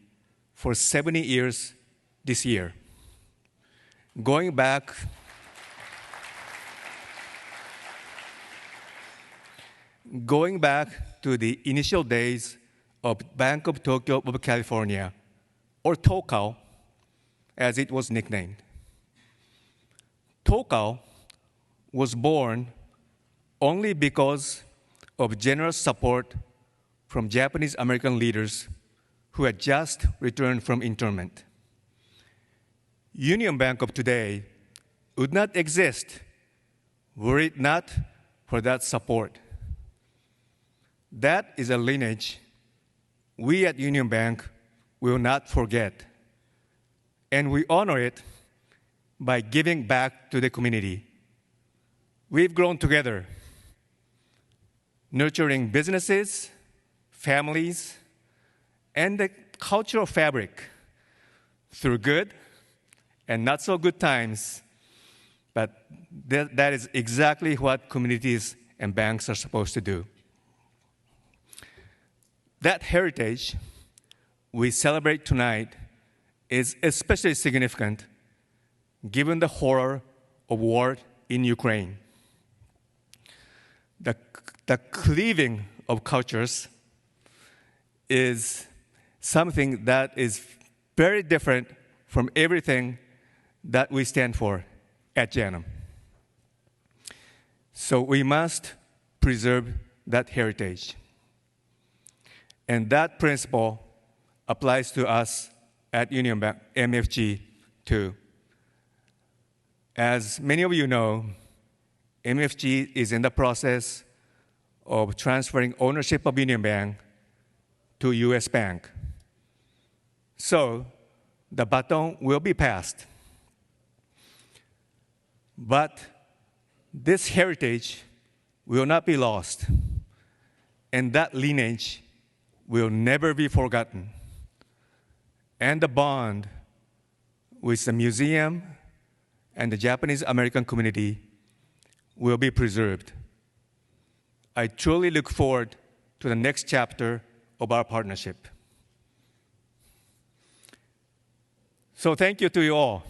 for 70 years this year. Going back to the initial days of Bank of Tokyo of California, or TOKAO, as it was nicknamed. TOKAO was born only because of generous support from Japanese American leaders who had just returned from internment. Union Bank of today would not exist were it not for that support. That is a lineage we at Union Bank will not forget, and we honor it by giving back to the community. We've grown together, nurturing businesses, families, and the cultural fabric through good and not so good times, but that is exactly what communities and banks are supposed to do. That heritage we celebrate tonight is especially significant given the horror of war in Ukraine. The cleaving of cultures is something that is very different from everything that we stand for at JANM. So we must preserve that heritage. And that principle applies to us at Union Bank, MFG, too. As many of you know, MFG is in the process of transferring ownership of Union Bank to US Bank. So the baton will be passed. But this heritage will not be lost, and that lineage will never be forgotten. And the bond with the museum and the Japanese American community will be preserved. I truly look forward to the next chapter of our partnership. So thank you to you all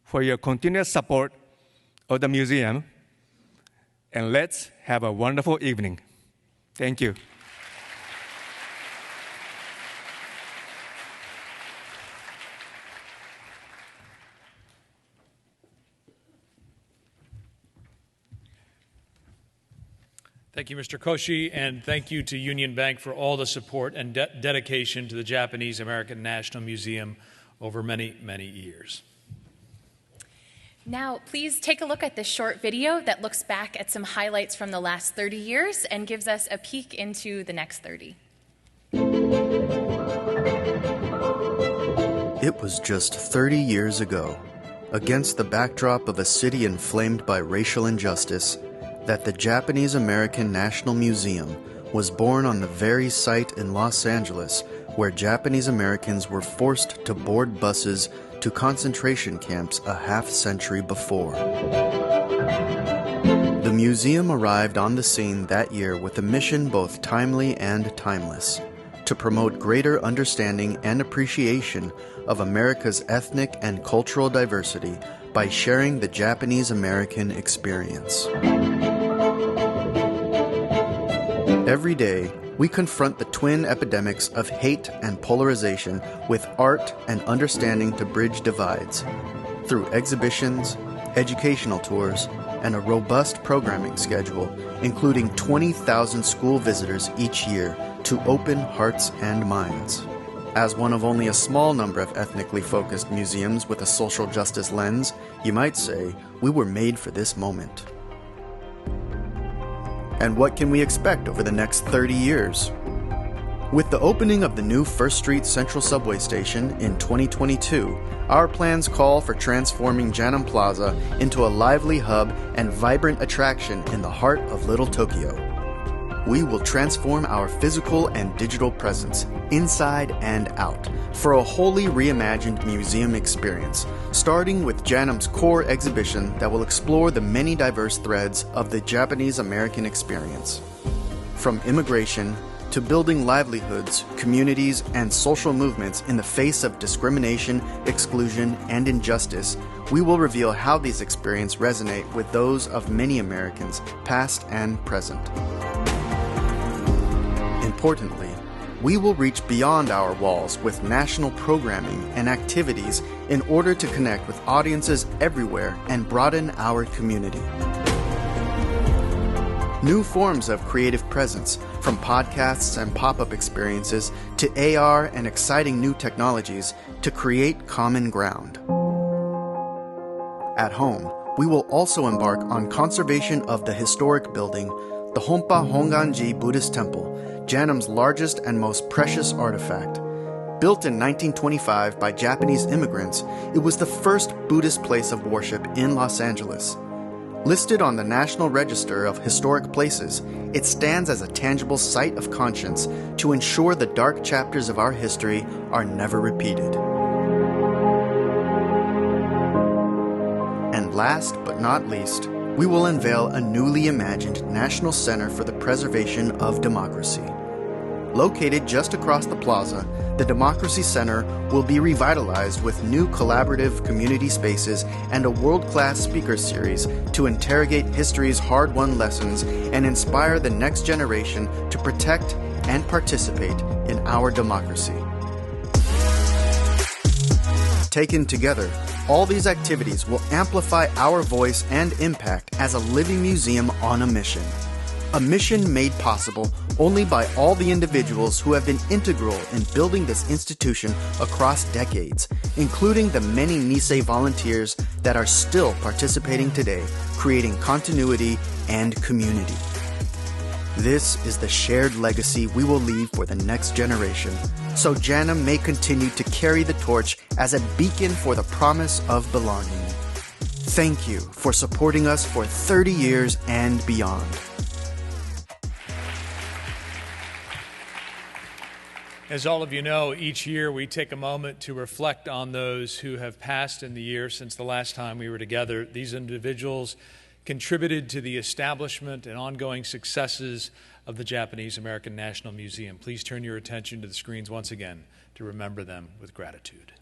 for your continuous support of the museum, and let's have a wonderful evening. Thank you. Thank you, Mr. Koshi, and thank you to Union Bank for all the support and dedication to the Japanese American National Museum over many, many years. Now, please take a look at this short video that looks back at some highlights from the last 30 years and gives us a peek into the next 30. It was just 30 years ago, against the backdrop of a city inflamed by racial injustice, that the Japanese American National Museum was born on the very site in Los Angeles where Japanese Americans were forced to board buses to concentration camps a half-century before. The museum arrived on the scene that year with a mission both timely and timeless: to promote greater understanding and appreciation of America's ethnic and cultural diversity by sharing the Japanese American experience. Every day, we confront the twin epidemics of hate and polarization with art and understanding to bridge divides, through exhibitions, educational tours, and a robust programming schedule, including 20,000 school visitors each year to open hearts and minds. As one of only a small number of ethnically focused museums with a social justice lens, you might say we were made for this moment. And what can we expect over the next 30 years? With the opening of the new First Street Central Subway Station in 2022, our plans call for transforming JANM Plaza into a lively hub and vibrant attraction in the heart of Little Tokyo. We will transform our physical and digital presence, inside and out, for a wholly reimagined museum experience, starting with JANM's core exhibition that will explore the many diverse threads of the Japanese American experience. From immigration to building livelihoods, communities, and social movements in the face of discrimination, exclusion, and injustice, we will reveal how these experiences resonate with those of many Americans, past and present. Importantly, we will reach beyond our walls with national programming and activities in order to connect with audiences everywhere and broaden our community. New forms of creative presence, from podcasts and pop-up experiences to AR and exciting new technologies, to create common ground. At home, we will also embark on conservation of the historic building, the Honpa Honganji Buddhist Temple, JANM's largest and most precious artifact. Built in 1925 by Japanese immigrants, it was the first Buddhist place of worship in Los Angeles. Listed on the National Register of Historic Places, it stands as a tangible site of conscience to ensure the dark chapters of our history are never repeated. And last but not least, we will unveil a newly imagined National Center for the Preservation of Democracy. Located just across the plaza, the Democracy Center will be revitalized with new collaborative community spaces and a world-class speaker series to interrogate history's hard-won lessons and inspire the next generation to protect and participate in our democracy. Taken together, all these activities will amplify our voice and impact as a living museum on a mission. A mission made possible only by all the individuals who have been integral in building this institution across decades, including the many Nisei volunteers that are still participating today, creating continuity and community. This is the shared legacy we will leave for the next generation, so JANM may continue to carry the torch as a beacon for the promise of belonging. Thank you for supporting us for 30 years and beyond. As all of you know, each year we take a moment to reflect on those who have passed in the year since the last time we were together. These individuals contributed to the establishment and ongoing successes of the Japanese American National Museum. Please turn your attention to the screens once again to remember them with gratitude.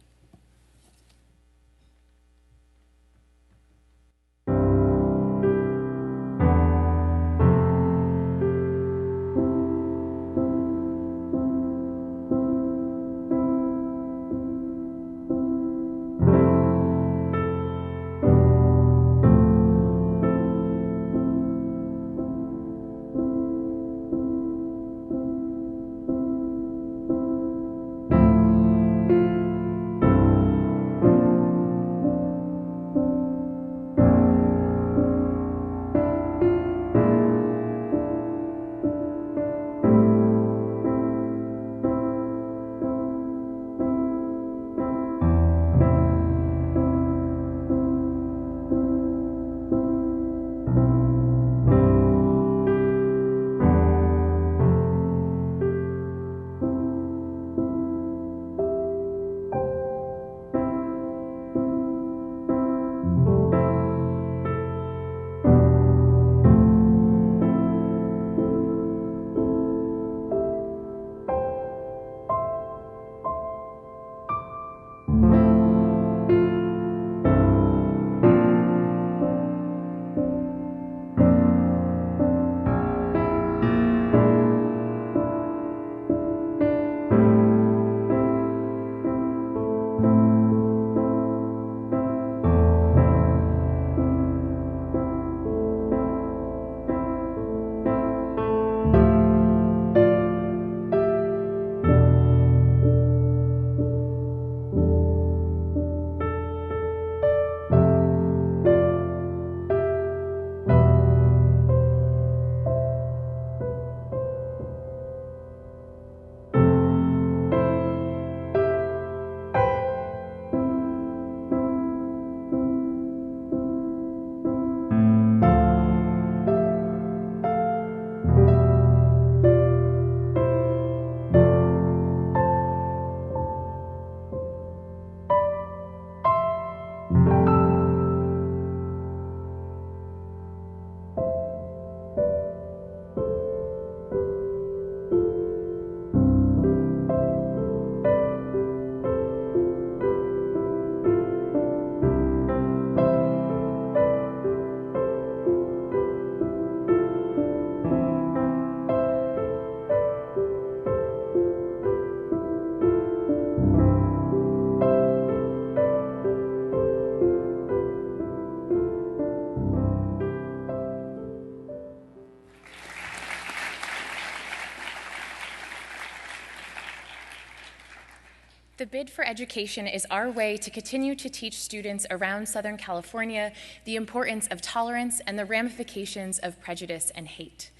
The Bid for Education is our way to continue to teach students around Southern California the importance of tolerance and the ramifications of prejudice and hate.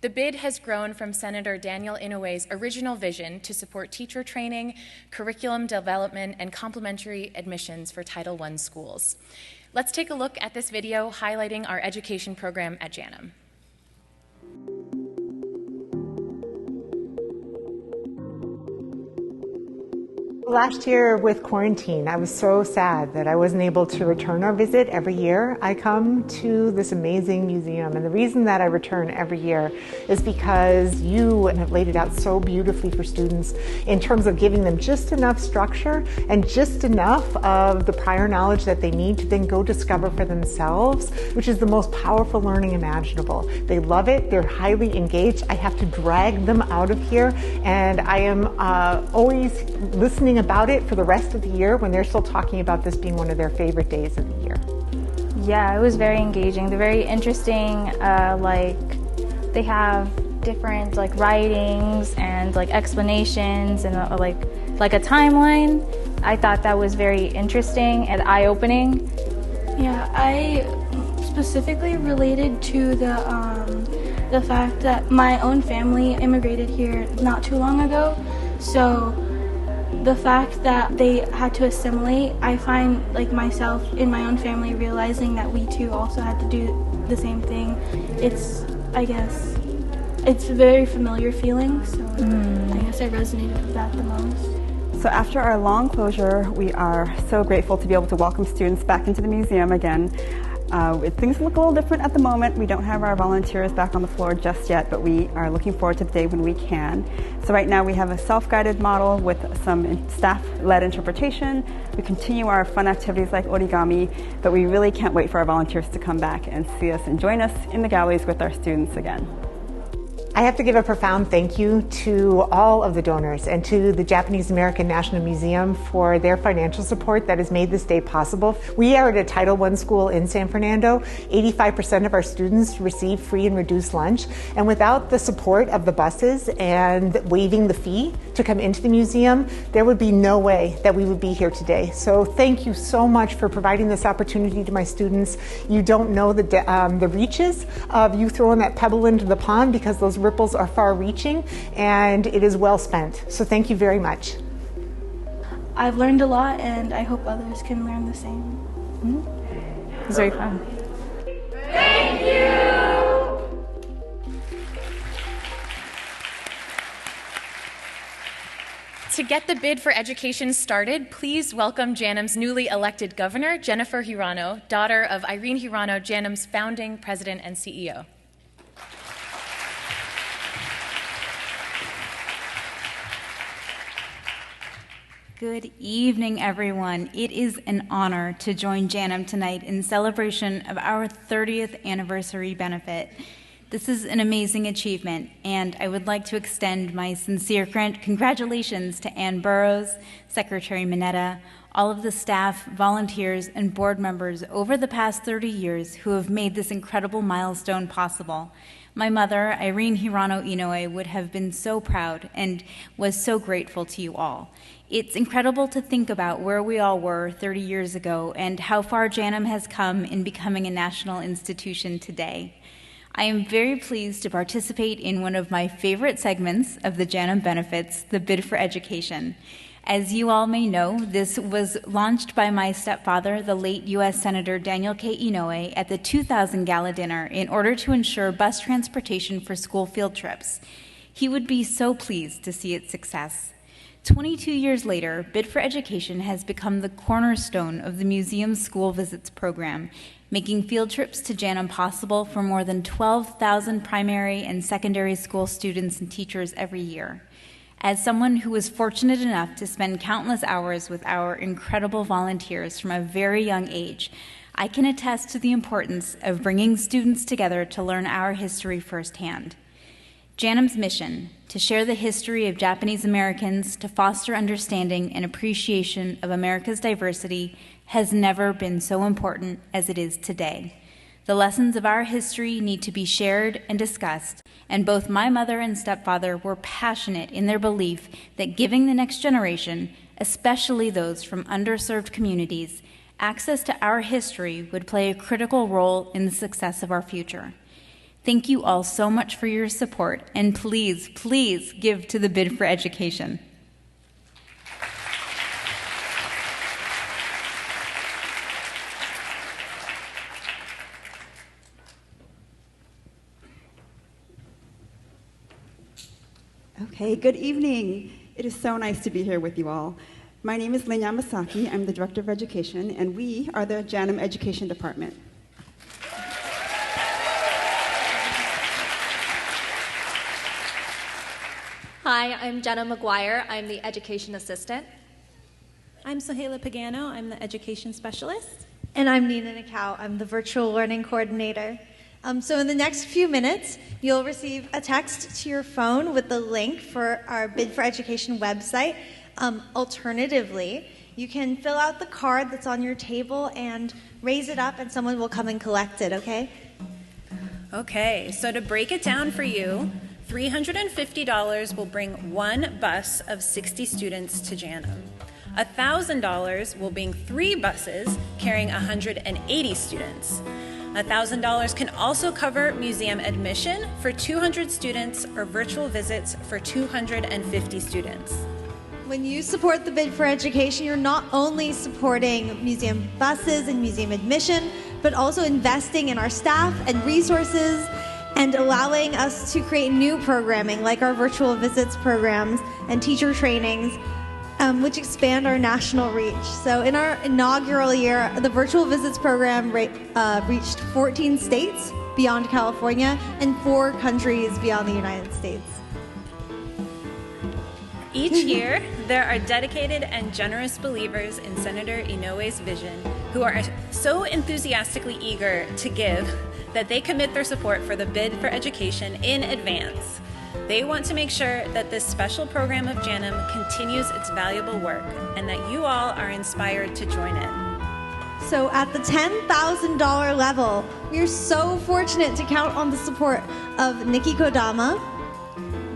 The bid has grown from Senator Daniel Inouye's original vision to support teacher training, curriculum development, and complementary admissions for Title I schools. Let's take a look at this video highlighting our education program at JANM. Last year with quarantine, I was so sad that I wasn't able to return our visit every year. I come to this amazing museum, and the reason that I return every year is because you have laid it out so beautifully for students in terms of giving them just enough structure and just enough of the prior knowledge that they need to then go discover for themselves, which is the most powerful learning imaginable. They love it, they're highly engaged. I have to drag them out of here, and I am always listening about it for the rest of the year when they're still talking about this being one of their favorite days of the year. Yeah, it was very engaging. They're very interesting. They have different writings and explanations and like a timeline. I thought that was very interesting and eye-opening. Yeah, I specifically related to the fact that my own family immigrated here not too long ago. So the fact that they had to assimilate, I find myself in my own family realizing that we too also had to do the same thing. It's a very familiar feeling, so I guess I resonated with that the most. So after our long closure, we are so grateful to be able to welcome students back into the museum again. Things look a little different at the moment. We don't have our volunteers back on the floor just yet, but we are looking forward to the day when we can. So right now we have a self-guided model with some staff-led interpretation. We continue our fun activities like origami, but we really can't wait for our volunteers to come back and see us and join us in the galleries with our students again. I have to give a profound thank you to all of the donors and to the Japanese American National Museum for their financial support that has made this day possible. We are at a Title I school in San Fernando. 85% of our students receive free and reduced lunch, and without the support of the buses and waiving the fee to come into the museum, there would be no way that we would be here today. So thank you so much for providing this opportunity to my students. You don't know the reaches of you throwing that pebble into the pond, because those ripples are far-reaching, and it is well spent. So thank you very much. I've learned a lot, and I hope others can learn the same. It was very fun. Thank you! To get the bid for education started, please welcome JANM's newly elected governor, Jennifer Hirano, daughter of Irene Hirano, JANM's founding president and CEO. Good evening, everyone. It is an honor to join JANM tonight in celebration of our 30th anniversary benefit. This is an amazing achievement, and I would like to extend my sincere congratulations to Ann Burroughs, Secretary Mineta, all of the staff, volunteers, and board members over the past 30 years who have made this incredible milestone possible. My mother, Irene Hirano Inouye, would have been so proud and was so grateful to you all. It's incredible to think about where we all were 30 years ago and how far JANM has come in becoming a national institution today. I am very pleased to participate in one of my favorite segments of the JANM benefits, the Bid for Education. As you all may know, this was launched by my stepfather, the late U.S. Senator Daniel K. Inouye, at the 2000 Gala Dinner in order to ensure bus transportation for school field trips. He would be so pleased to see its success. 22 years later, Bid for Education has become the cornerstone of the museum's school visits program, making field trips to JANM possible for more than 12,000 primary and secondary school students and teachers every year. As someone who was fortunate enough to spend countless hours with our incredible volunteers from a very young age, I can attest to the importance of bringing students together to learn our history firsthand. JANM's mission, to share the history of Japanese Americans, to foster understanding and appreciation of America's diversity, has never been so important as it is today. The lessons of our history need to be shared and discussed, and both my mother and stepfather were passionate in their belief that giving the next generation especially those from underserved communities, access to our history would play a critical role in the success of our future. Thank you all so much for your support, and please, please give to the Bid for Education. Okay, good evening. It is so nice to be here with you all. My name is Lynn Yamasaki. I'm the Director of Education, and we are the JANM Education Department. Hi, I'm Jenna McGuire. I'm the Education Assistant. I'm Sohaila Pagano. I'm the Education Specialist. And I'm Nina Nakao. I'm the Virtual Learning Coordinator. So in the next few minutes, you'll receive a text to your phone with the link for our Bid for Education website. Alternatively, you can fill out the card that's on your table and raise it up, and someone will come and collect it, okay? Okay, so to break it down for you, $350 will bring one bus of 60 students to JANM. $1,000 will bring 3 buses carrying 180 students. $1,000 can also cover museum admission for 200 students or virtual visits for 250 students. When you support the Bid for Education, you're not only supporting museum buses and museum admission, but also investing in our staff and resources and allowing us to create new programming like our virtual visits programs and teacher trainings, which expand our national reach. So in our inaugural year, the virtual visits program reached 14 states beyond California and 4 countries beyond the United States. Each year, there are dedicated and generous believers in Senator Inoue's vision who are so enthusiastically eager to give that they commit their support for the Bid for Education in advance. They want to make sure that this special program of JANM continues its valuable work and that you all are inspired to join in. So at the $10,000 level, we are so fortunate to count on the support of Nikki Kodama,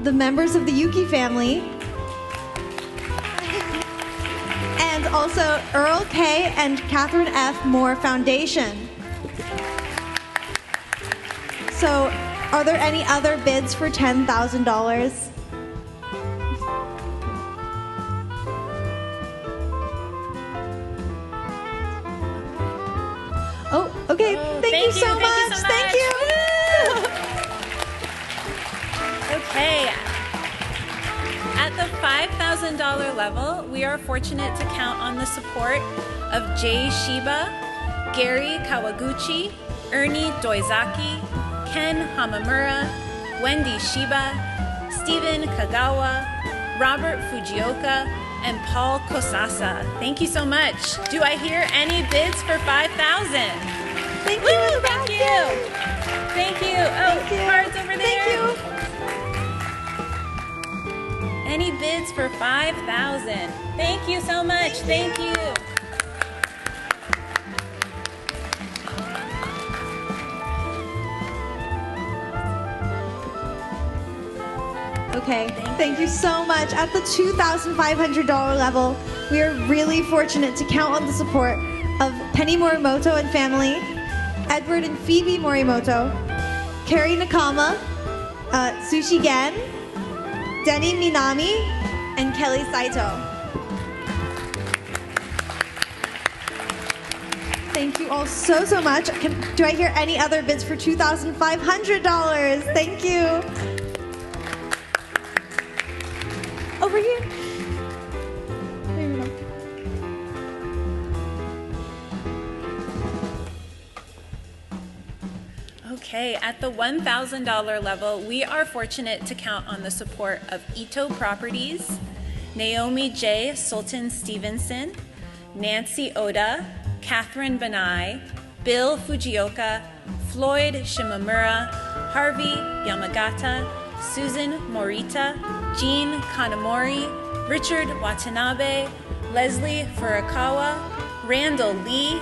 the members of the Yuki family, and also Earl K. and Catherine F. Moore Foundation. So, are there any other bids for $10,000? Oh, okay. Thank you so much. Thank you. Okay. At the $5,000 level, we are fortunate to count on the support of Jay Shiba, Gary Kawaguchi, Ernie Doizaki, Ken Hamamura, Wendy Shiba, Stephen Kagawa, Robert Fujioka, and Paul Kosasa. Thank you so much. Do I hear any bids for $5,000? Thank you. Woo, thank you. Thank you. Oh, cards over there. Thank you. Any bids for $5,000? Thank you so much. Thank you. Okay, thank you so much. At the $2,500 level, we are really fortunate to count on the support of Penny Morimoto and family, Edward and Phoebe Morimoto, Carrie Nakama, Sushi Gen, Denny Minami, and Kelly Saito. Thank you all so, so much. Do I hear any other bids for $2,500? Thank you. Over here. There we go. Okay, at the $1,000 level, we are fortunate to count on the support of Ito Properties, Naomi J. Sultan Stevenson, Nancy Oda, Catherine Benai, Bill Fujioka, Floyd Shimamura, Harvey Yamagata, Susan Morita, Jean Kanamori, Richard Watanabe, Leslie Furukawa, Randall Lee,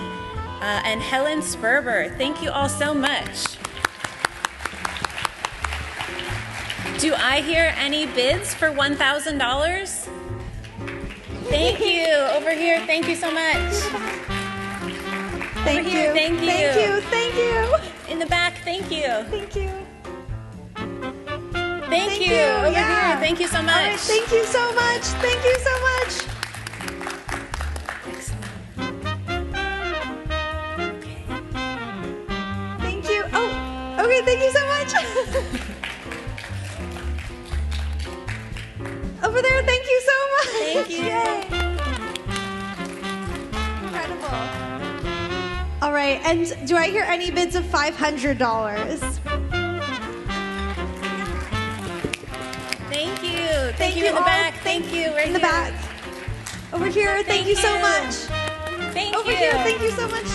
and Helen Sperber. Thank you all so much. Do I hear any bids for $1,000? Thank you. Over here, thank you so much. Thank Over here, you. thank you. Thank you. Thank you. In the back, thank you. Thank you. Thank you. Over here, thank you so much. All right, thank you so much. Thank you so much. Thank you. Oh, okay, thank you so much. Over there, thank you so much. Thank you. Yay. Incredible. All right, and do I hear any bids of $500? Thank you. Thank you in the all. back. Thank you. Right in the here. back. Over here, thank you so much. Thank Over you. here, thank you so much.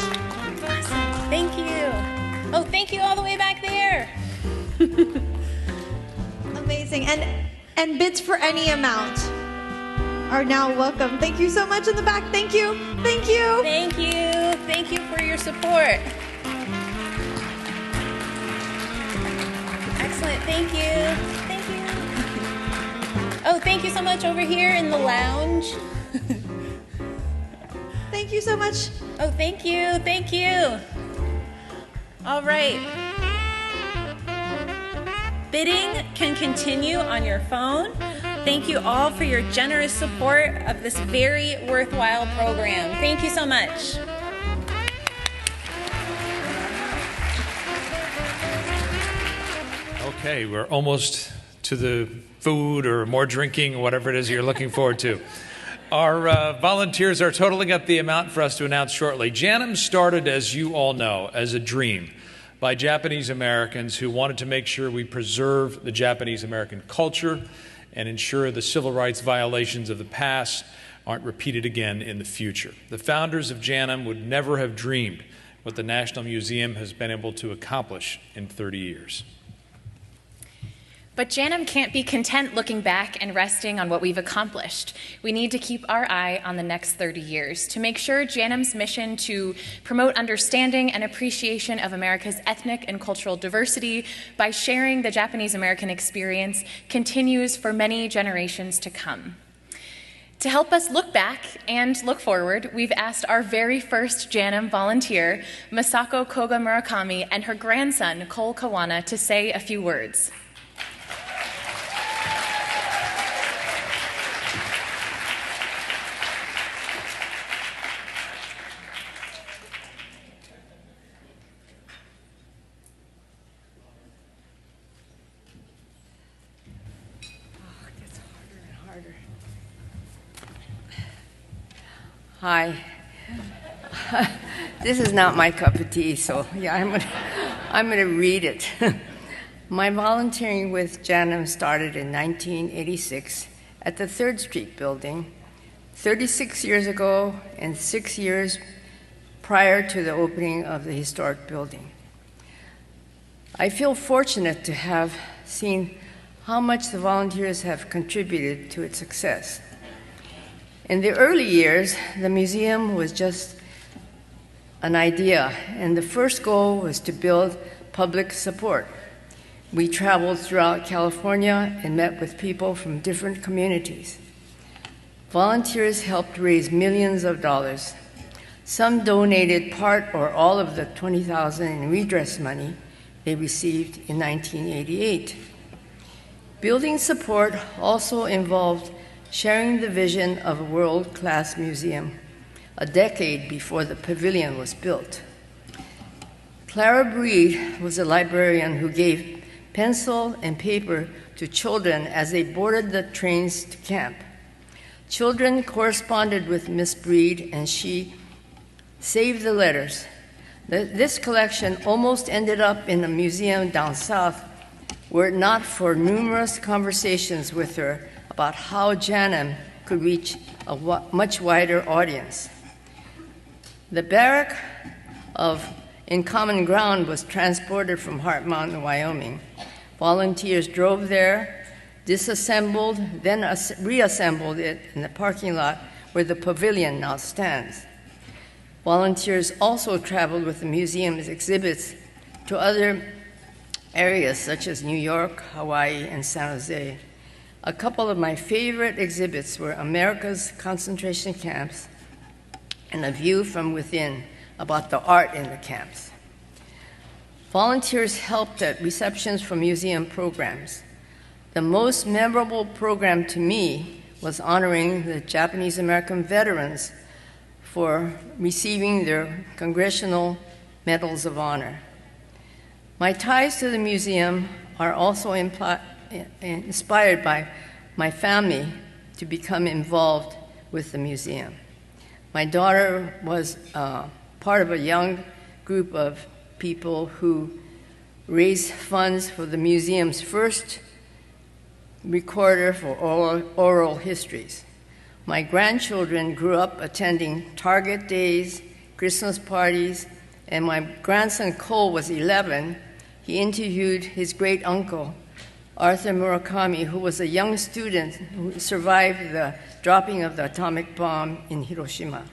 Awesome. Thank you. Oh, thank you all the way back there. Amazing. And bids for any amount are now welcome. Thank you so much in the back. Thank you. Thank you. Thank you. Thank you for your support. Excellent. Thank you. Thank you. Oh, thank you so much over here in the lounge. Thank you so much. Oh, thank you. Thank you. All right. Bidding can continue on your phone. Thank you all for your generous support of this very worthwhile program. Thank you so much. Okay, we're almost to the food or more drinking, or whatever it is you're looking forward to. Our volunteers are totaling up the amount for us to announce shortly. JANM started, as you all know, as a dream by Japanese Americans who wanted to make sure we preserve the Japanese American culture and ensure the civil rights violations of the past aren't repeated again in the future. The founders of JANM would never have dreamed what the National Museum has been able to accomplish in 30 years. But JANM can't be content looking back and resting on what we've accomplished. We need to keep our eye on the next 30 years to make sure JANM's mission to promote understanding and appreciation of America's ethnic and cultural diversity by sharing the Japanese American experience continues for many generations to come. To help us look back and look forward, we've asked our very first JANM volunteer, Masako Koga Murakami, and her grandson, Cole Kawana, to say a few words. Hi. This is not my cup of tea, so yeah, I'm gonna read it. My volunteering with JANM started in 1986 at the 3rd Street building, 36 years ago and 6 years prior to the opening of the historic building. I feel fortunate to have seen how much the volunteers have contributed to its success. In the early years, the museum was just an idea, and the first goal was to build public support. We traveled throughout California and met with people from different communities. Volunteers helped raise millions of dollars. Some donated part or all of the $20,000 in redress money they received in 1988. Building support also involved sharing the vision of a world-class museum, a decade before the pavilion was built. Clara Breed was a librarian who gave pencil and paper to children as they boarded the trains to camp. Children corresponded with Miss Breed, and she saved the letters. This collection almost ended up in a museum down south, were it not for numerous conversations with her about how JANM could reach a much wider audience. The barrack in Common Ground was transported from Heart Mountain, Wyoming. Volunteers drove there, disassembled, then reassembled it in the parking lot where the pavilion now stands. Volunteers also traveled with the museum's exhibits to other areas such as New York, Hawaii, and San Jose. A couple of my favorite exhibits were America's concentration camps and A View from Within, about the art in the camps. Volunteers helped at receptions for museum programs. The most memorable program to me was honoring the Japanese American veterans for receiving their Congressional Medals of Honor. My ties to the museum are also inspired by my family to become involved with the museum. My daughter was part of a young group of people who raised funds for the museum's first recorder for oral histories. My grandchildren grew up attending Target days, Christmas parties, and my grandson Cole was 11. He interviewed his great uncle, Arthur Murakami, who was a young student who survived the dropping of the atomic bomb in Hiroshima.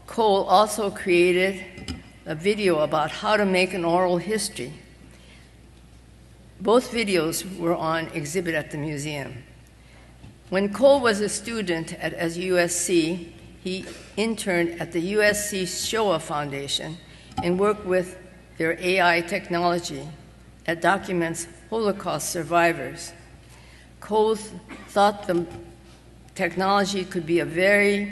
Cole also created a video about how to make an oral history. Both videos were on exhibit at the museum. When Cole was a student at USC, he interned at the USC Showa Foundation and worked with their AI technology that documents Holocaust survivors. Cole thought the technology could be a very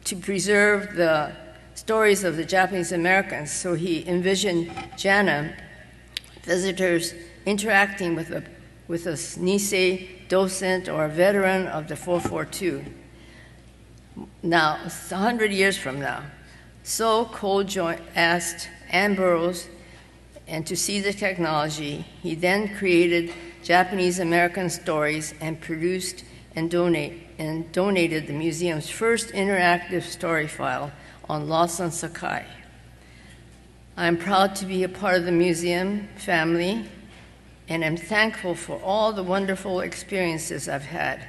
to preserve the stories of the Japanese Americans. So he envisioned JANM visitors interacting with a Nisei docent or a veteran of the 442. Now, it's 100 years from now. So Cole asked Ann Burroughs and to see the technology. He then created Japanese American stories and produced and donated the museum's first interactive story file on Lawson Sakai. I'm proud to be a part of the museum family, and I'm thankful for all the wonderful experiences I've had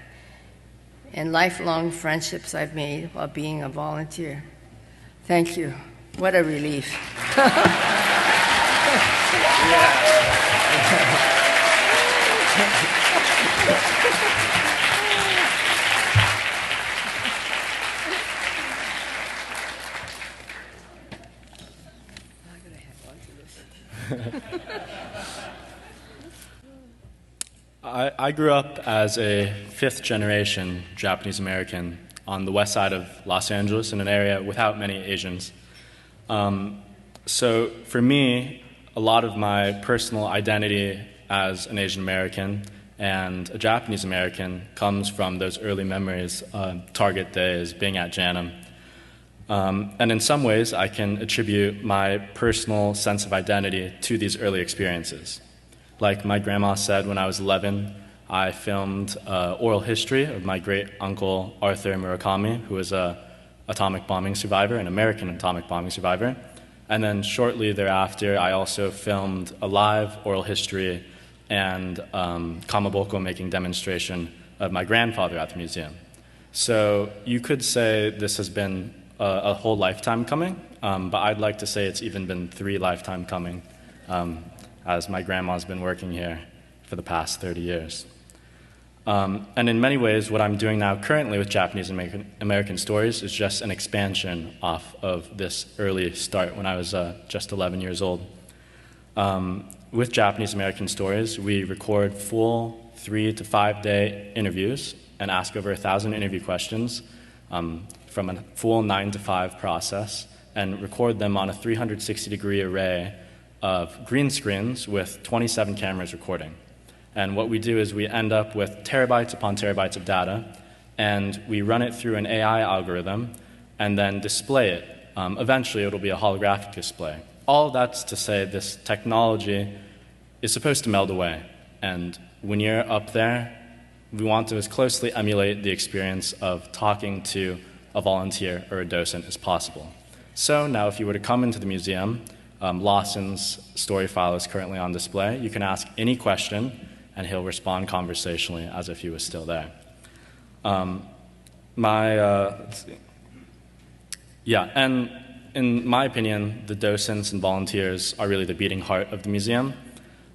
and lifelong friendships I've made while being a volunteer. Thank you. What a relief. I grew up as a fifth-generation Japanese American on the west side of Los Angeles in an area without many Asians. So for me, a lot of my personal identity as an Asian American and a Japanese American comes from those early memories, Target days, being at JANM. And in some ways, I can attribute my personal sense of identity to these early experiences. Like my grandma said when I was 11, I filmed oral history of my great-uncle Arthur Murakami, who was an atomic bombing survivor, an American atomic bombing survivor. And then shortly thereafter, I also filmed a live oral history and kamaboko making demonstration of my grandfather at the museum. So you could say this has been a whole lifetime coming, but I'd like to say it's even been 3 lifetimes coming, as my grandma's been working here for the past 30 years. And in many ways, what I'm doing now currently with Japanese American Stories is just an expansion off of this early start when I was just 11 years old. With Japanese American Stories, we record full 3 to 5 day interviews and ask over 1,000 interview questions from a full 9 to 5 process and record them on a 360-degree array of green screens with 27 cameras recording. And what we do is we end up with terabytes upon terabytes of data, and we run it through an AI algorithm and then display it. Eventually, it'll be a holographic display. All that's to say this technology is supposed to meld away. And when you're up there, we want to as closely emulate the experience of talking to a volunteer or a docent as possible. So now if you were to come into the museum, Lawson's story file is currently on display. You can ask any question, and he'll respond conversationally as if he was still there. Let's see. Yeah, and in my opinion, the docents and volunteers are really the beating heart of the museum.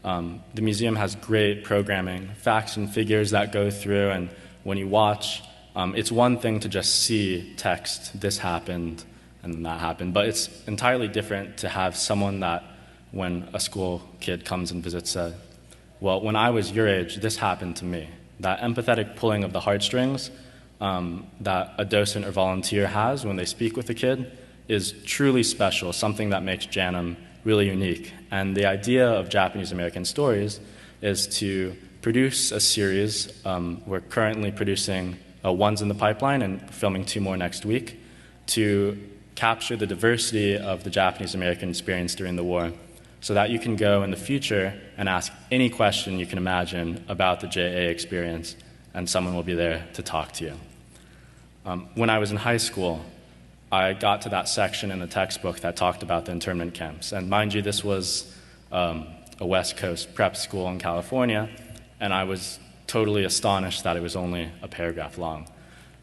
The museum has great programming, facts and figures that go through, and when you watch, it's one thing to just see text, this happened and that happened, but it's entirely different to have someone that, when a school kid comes and visits, said, well, when I was your age, this happened to me. That empathetic pulling of the heartstrings that a docent or volunteer has when they speak with a kid is truly special, something that makes JANM really unique. And the idea of Japanese American Stories is to produce a series. We're currently producing one's in the pipeline and filming 2 more next week to capture the diversity of the Japanese American experience during the war, so that you can go in the future and ask any question you can imagine about the JA experience, and someone will be there to talk to you. When I was in high school, I got to that section in the textbook that talked about the internment camps. And mind you, this was a West Coast prep school in California, and I was totally astonished that it was only a paragraph long.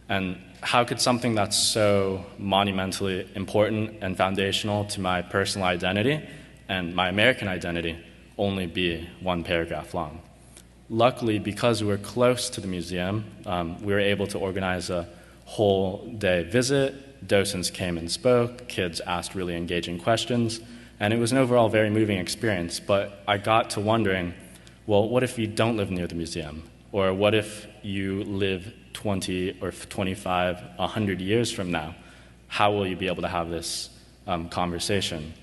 And how could something that's so monumentally important and foundational to my personal identity and my American identity only be 1 paragraph long? Luckily, because we were close to the museum, we were able to organize a whole day visit. Docents came and spoke, kids asked really engaging questions, and it was an overall very moving experience. But I got to wondering, well, what if you don't live near the museum? Or what if you live 20 or 25, 100 years from now? How will you be able to have this conversation?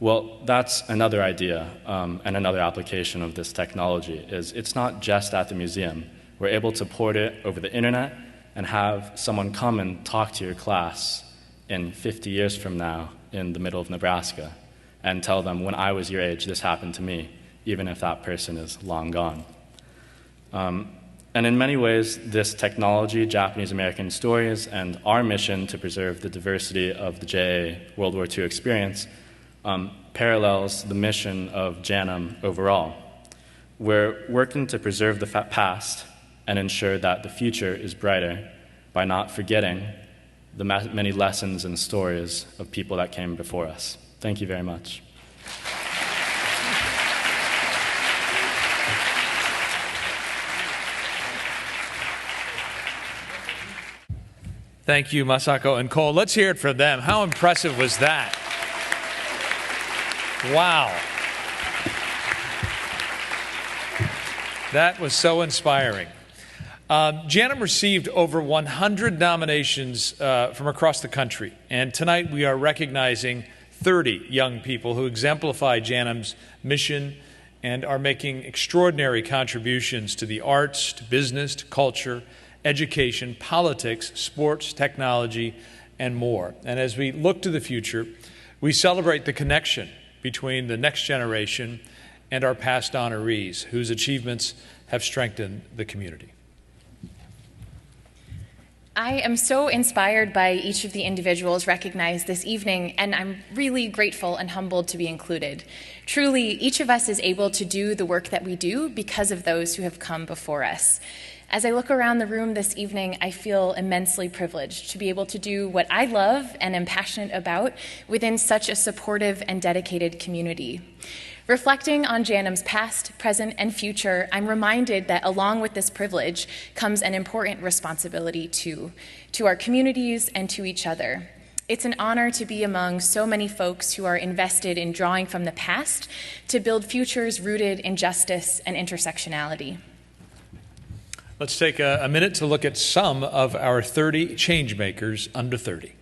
Well, that's another idea and another application of this technology. Is it's not just at the museum. We're able to port it over the internet and have someone come and talk to your class in 50 years from now in the middle of Nebraska and tell them, when I was your age, this happened to me, even if that person is long gone. And in many ways, this technology, Japanese American Stories, and our mission to preserve the diversity of the JA World War II experience parallels the mission of JANM overall. We're working to preserve the past and ensure that the future is brighter by not forgetting the many lessons and stories of people that came before us. Thank you very much. Thank you, Masako and Cole. Let's hear it for them. How impressive was that? Wow. That was so inspiring. JANM received over 100 nominations from across the country, and tonight we are recognizing 30 young people who exemplify JANM's mission and are making extraordinary contributions to the arts, to business, to culture, education, politics, sports, technology, and more. And as we look to the future, we celebrate the connection between the next generation and our past honorees, whose achievements have strengthened the community. I am so inspired by each of the individuals recognized this evening, and I'm really grateful and humbled to be included. Truly, each of us is able to do the work that we do because of those who have come before us. As I look around the room this evening, I feel immensely privileged to be able to do what I love and am passionate about within such a supportive and dedicated community. Reflecting on JANM's past, present, and future, I'm reminded that along with this privilege comes an important responsibility too, to our communities and to each other. It's an honor to be among so many folks who are invested in drawing from the past to build futures rooted in justice and intersectionality. Let's take a minute to look at some of our 30 changemakers under 30.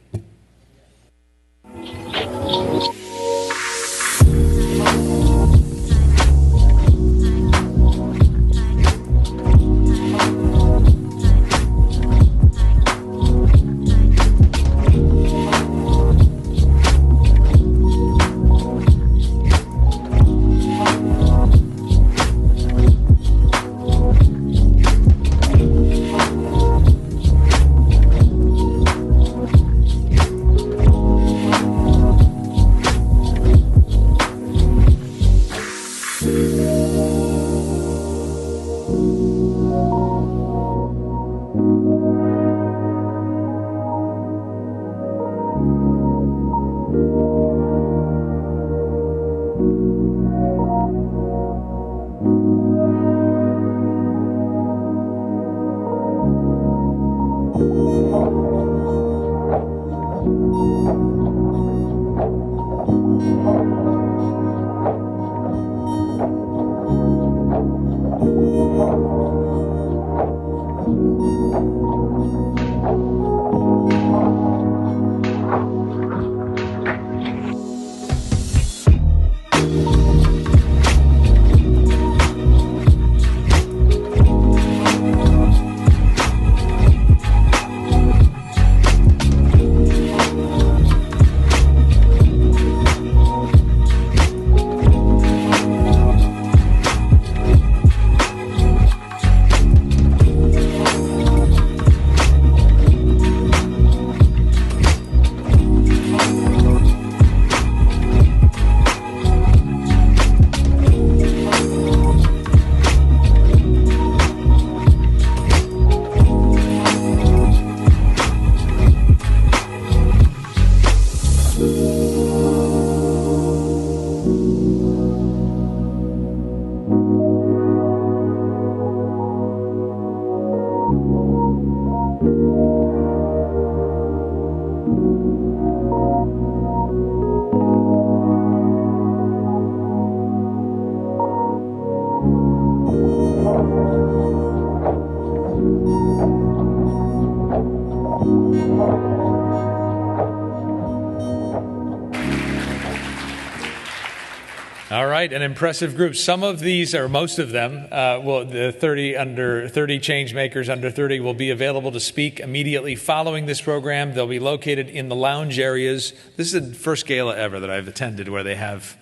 All right, an impressive group. Some of these, or most of them, the 30 Changemakers Under 30 will be available to speak immediately following this program. They'll be located in the lounge areas. This is the first gala ever that I've attended where they have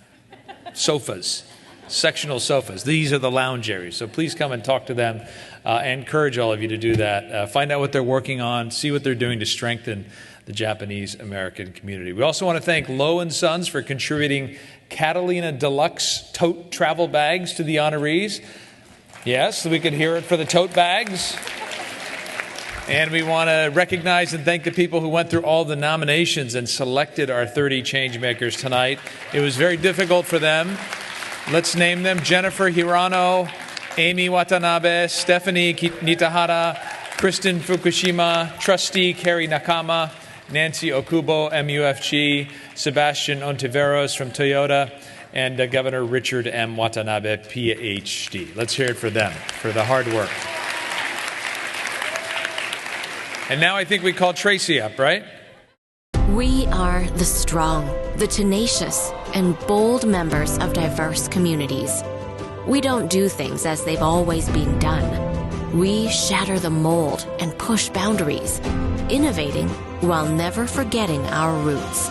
sofas, sectional sofas. These are the lounge areas. So please come and talk to them. I encourage all of you to do that. Find out what they're working on, see what they're doing to strengthen the Japanese American community. We also want to thank Lowe & Sons for contributing Catalina Deluxe tote travel bags to the honorees. Yes, so we could hear it for the tote bags. And we want to recognize and thank the people who went through all the nominations and selected our 30 Changemakers tonight. It was very difficult for them. Let's name them: Jennifer Hirano, Amy Watanabe, Stephanie Nitahara, Kristen Fukushima, Trustee Kerry Nakama, Nancy Okubo, MUFG, Sebastian Ontiveros from Toyota, and Governor Richard M. Watanabe, PhD. Let's hear it for them, for the hard work. And now I think we call Tracy up, right? We are the strong, the tenacious, and bold members of diverse communities. We don't do things as they've always been done. We shatter the mold and push boundaries, innovating while never forgetting our roots.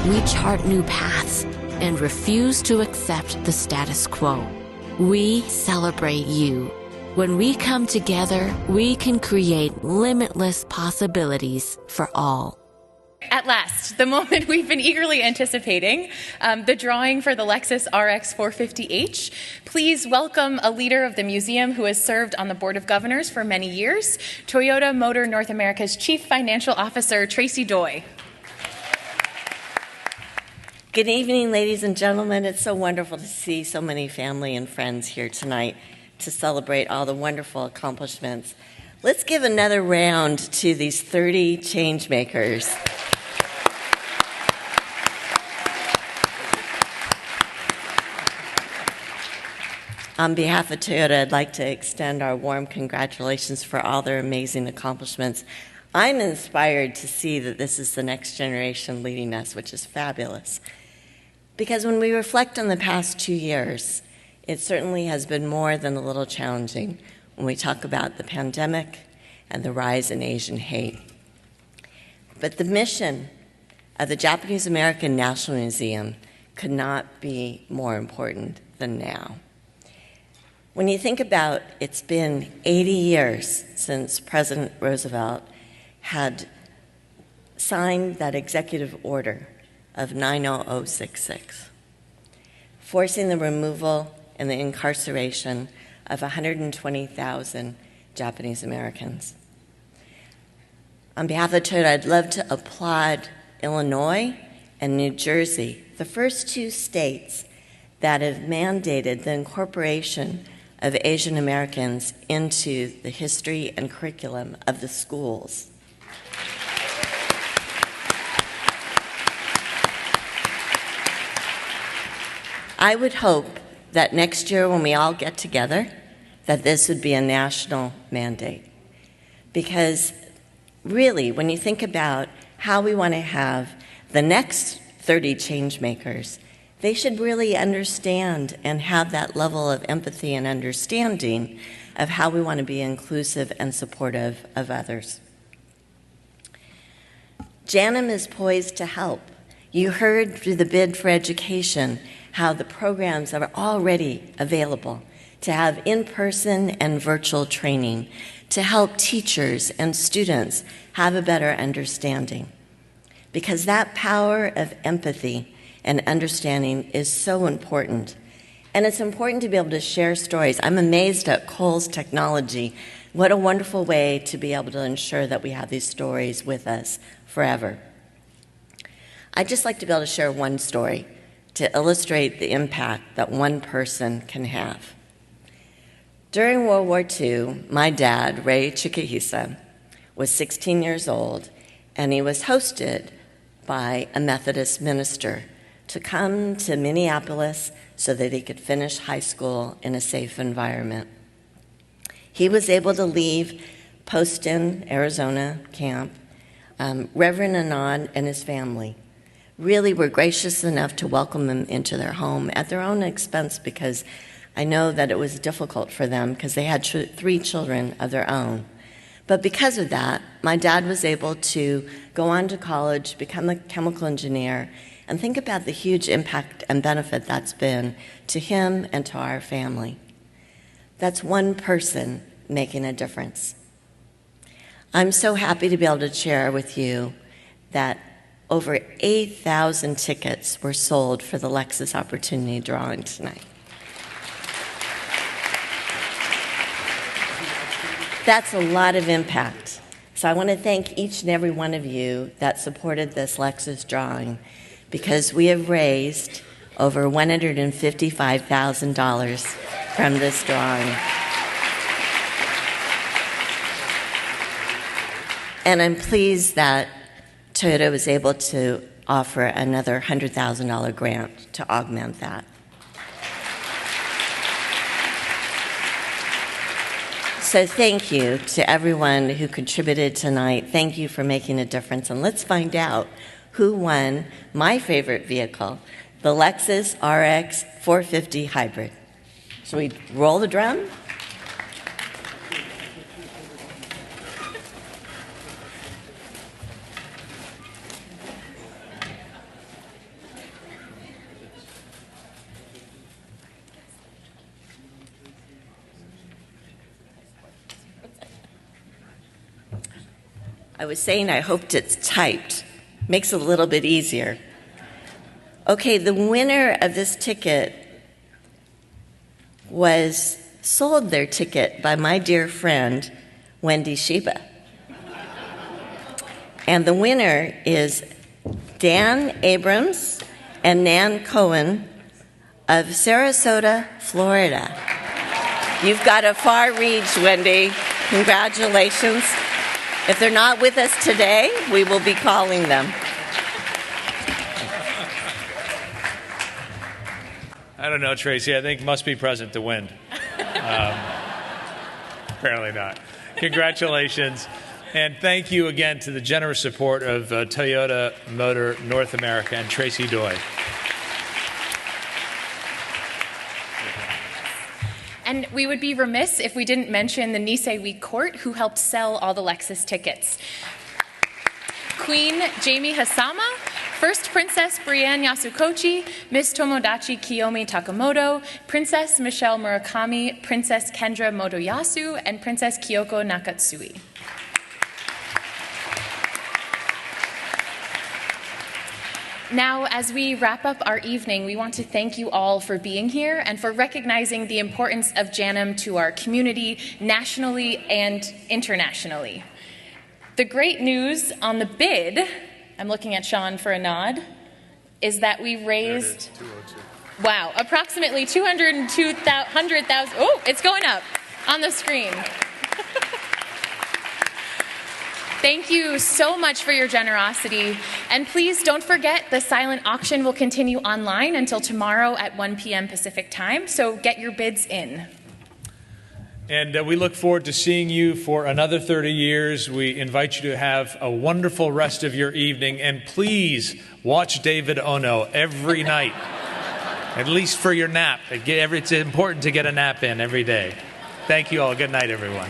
We chart new paths and refuse to accept the status quo. We celebrate you. When we come together, we can create limitless possibilities for all. At last, the moment we've been eagerly anticipating, the drawing for the Lexus RX 450H. Please welcome a leader of the museum who has served on the Board of Governors for many years, Toyota Motor North America's Chief Financial Officer, Tracy Doy. Good evening, ladies and gentlemen. It's so wonderful to see so many family and friends here tonight to celebrate all the wonderful accomplishments. Let's give another round to these 30 Changemakers. On behalf of Toyota, I'd like to extend our warm congratulations for all their amazing accomplishments. I'm inspired to see that this is the next generation leading us, which is fabulous. Because when we reflect on the past 2 years, it certainly has been more than a little challenging when we talk about the pandemic and the rise in Asian hate. But the mission of the Japanese American National Museum could not be more important than now. When you think about, it's been 80 years since President Roosevelt had signed that executive order of 90066, forcing the removal and the incarceration of 120,000 Japanese Americans. On behalf of Toyota, I'd love to applaud Illinois and New Jersey, the first two states that have mandated the incorporation of Asian Americans into the history and curriculum of the schools. I would hope that next year when we all get together, that this would be a national mandate. Because really, when you think about how we want to have the next 30 Changemakers They should really understand and have that level of empathy and understanding of how we want to be inclusive and supportive of others. JANM is poised to help. You heard through the bid for education how the programs are already available to have in-person and virtual training to help teachers and students have a better understanding. Because that power of empathy and understanding is so important. And it's important to be able to share stories. I'm amazed at Cole's technology. What a wonderful way to be able to ensure that we have these stories with us forever. I'd just like to be able to share one story to illustrate the impact that one person can have. During World War II, my dad, Ray Chikahisa, was 16 years old, and he was hosted by a Methodist minister to come to Minneapolis so that he could finish high school in a safe environment. He was able to leave Poston, Arizona camp. Reverend Anand and his family really were gracious enough to welcome him into their home at their own expense, because I know that it was difficult for them because they had 3 children of their own. But because of that, my dad was able to go on to college, become a chemical engineer, and think about the huge impact and benefit that's been to him and to our family. That's one person making a difference. I'm so happy to be able to share with you that over 8,000 tickets were sold for the Lexus Opportunity Drawing tonight. That's a lot of impact. So I want to thank each and every one of you that supported this Lexus drawing, because we have raised over $155,000 from this drawing. And I'm pleased that Toyota was able to offer another $100,000 grant to augment that. So thank you to everyone who contributed tonight. Thank you for making a difference. And let's find out who won my favorite vehicle, the Lexus RX 450 Hybrid. Shall we roll the drum? I was saying I hoped it's typed. Makes it a little bit easier. Okay, the winner of this ticket was sold their ticket by my dear friend, Wendy Sheba. And the winner is Dan Abrams and Nan Cohen of Sarasota, Florida. You've got a far reach, Wendy. Congratulations. If they're not with us today, we will be calling them. I don't know, Tracy. I think must be present to win. Apparently not. Congratulations. And thank you again to the generous support of Toyota Motor North America and Tracy Doy. And we would be remiss if we didn't mention the Nisei Week Court, who helped sell all the Lexus tickets. Queen Jamie Hasama, First Princess Brienne Yasukochi, Miss Tomodachi Kiyomi Takamoto, Princess Michelle Murakami, Princess Kendra Motoyasu, and Princess Kyoko Nakatsui. Now, as we wrap up our evening, we want to thank you all for being here and for recognizing the importance of JANM to our community, nationally and internationally. The great news on the bid, I'm looking at Sean for a nod, is that we raised, wow, approximately $202,000. Oh, it's going up on the screen. Thank you so much for your generosity. And please don't forget, the silent auction will continue online until tomorrow at 1 p.m. Pacific time, so get your bids in. And we look forward to seeing you for another 30 years. We invite you to have a wonderful rest of your evening. And please watch David Ono every night At least for your nap. It's important to get a nap in every day. Thank you all. Good night, everyone.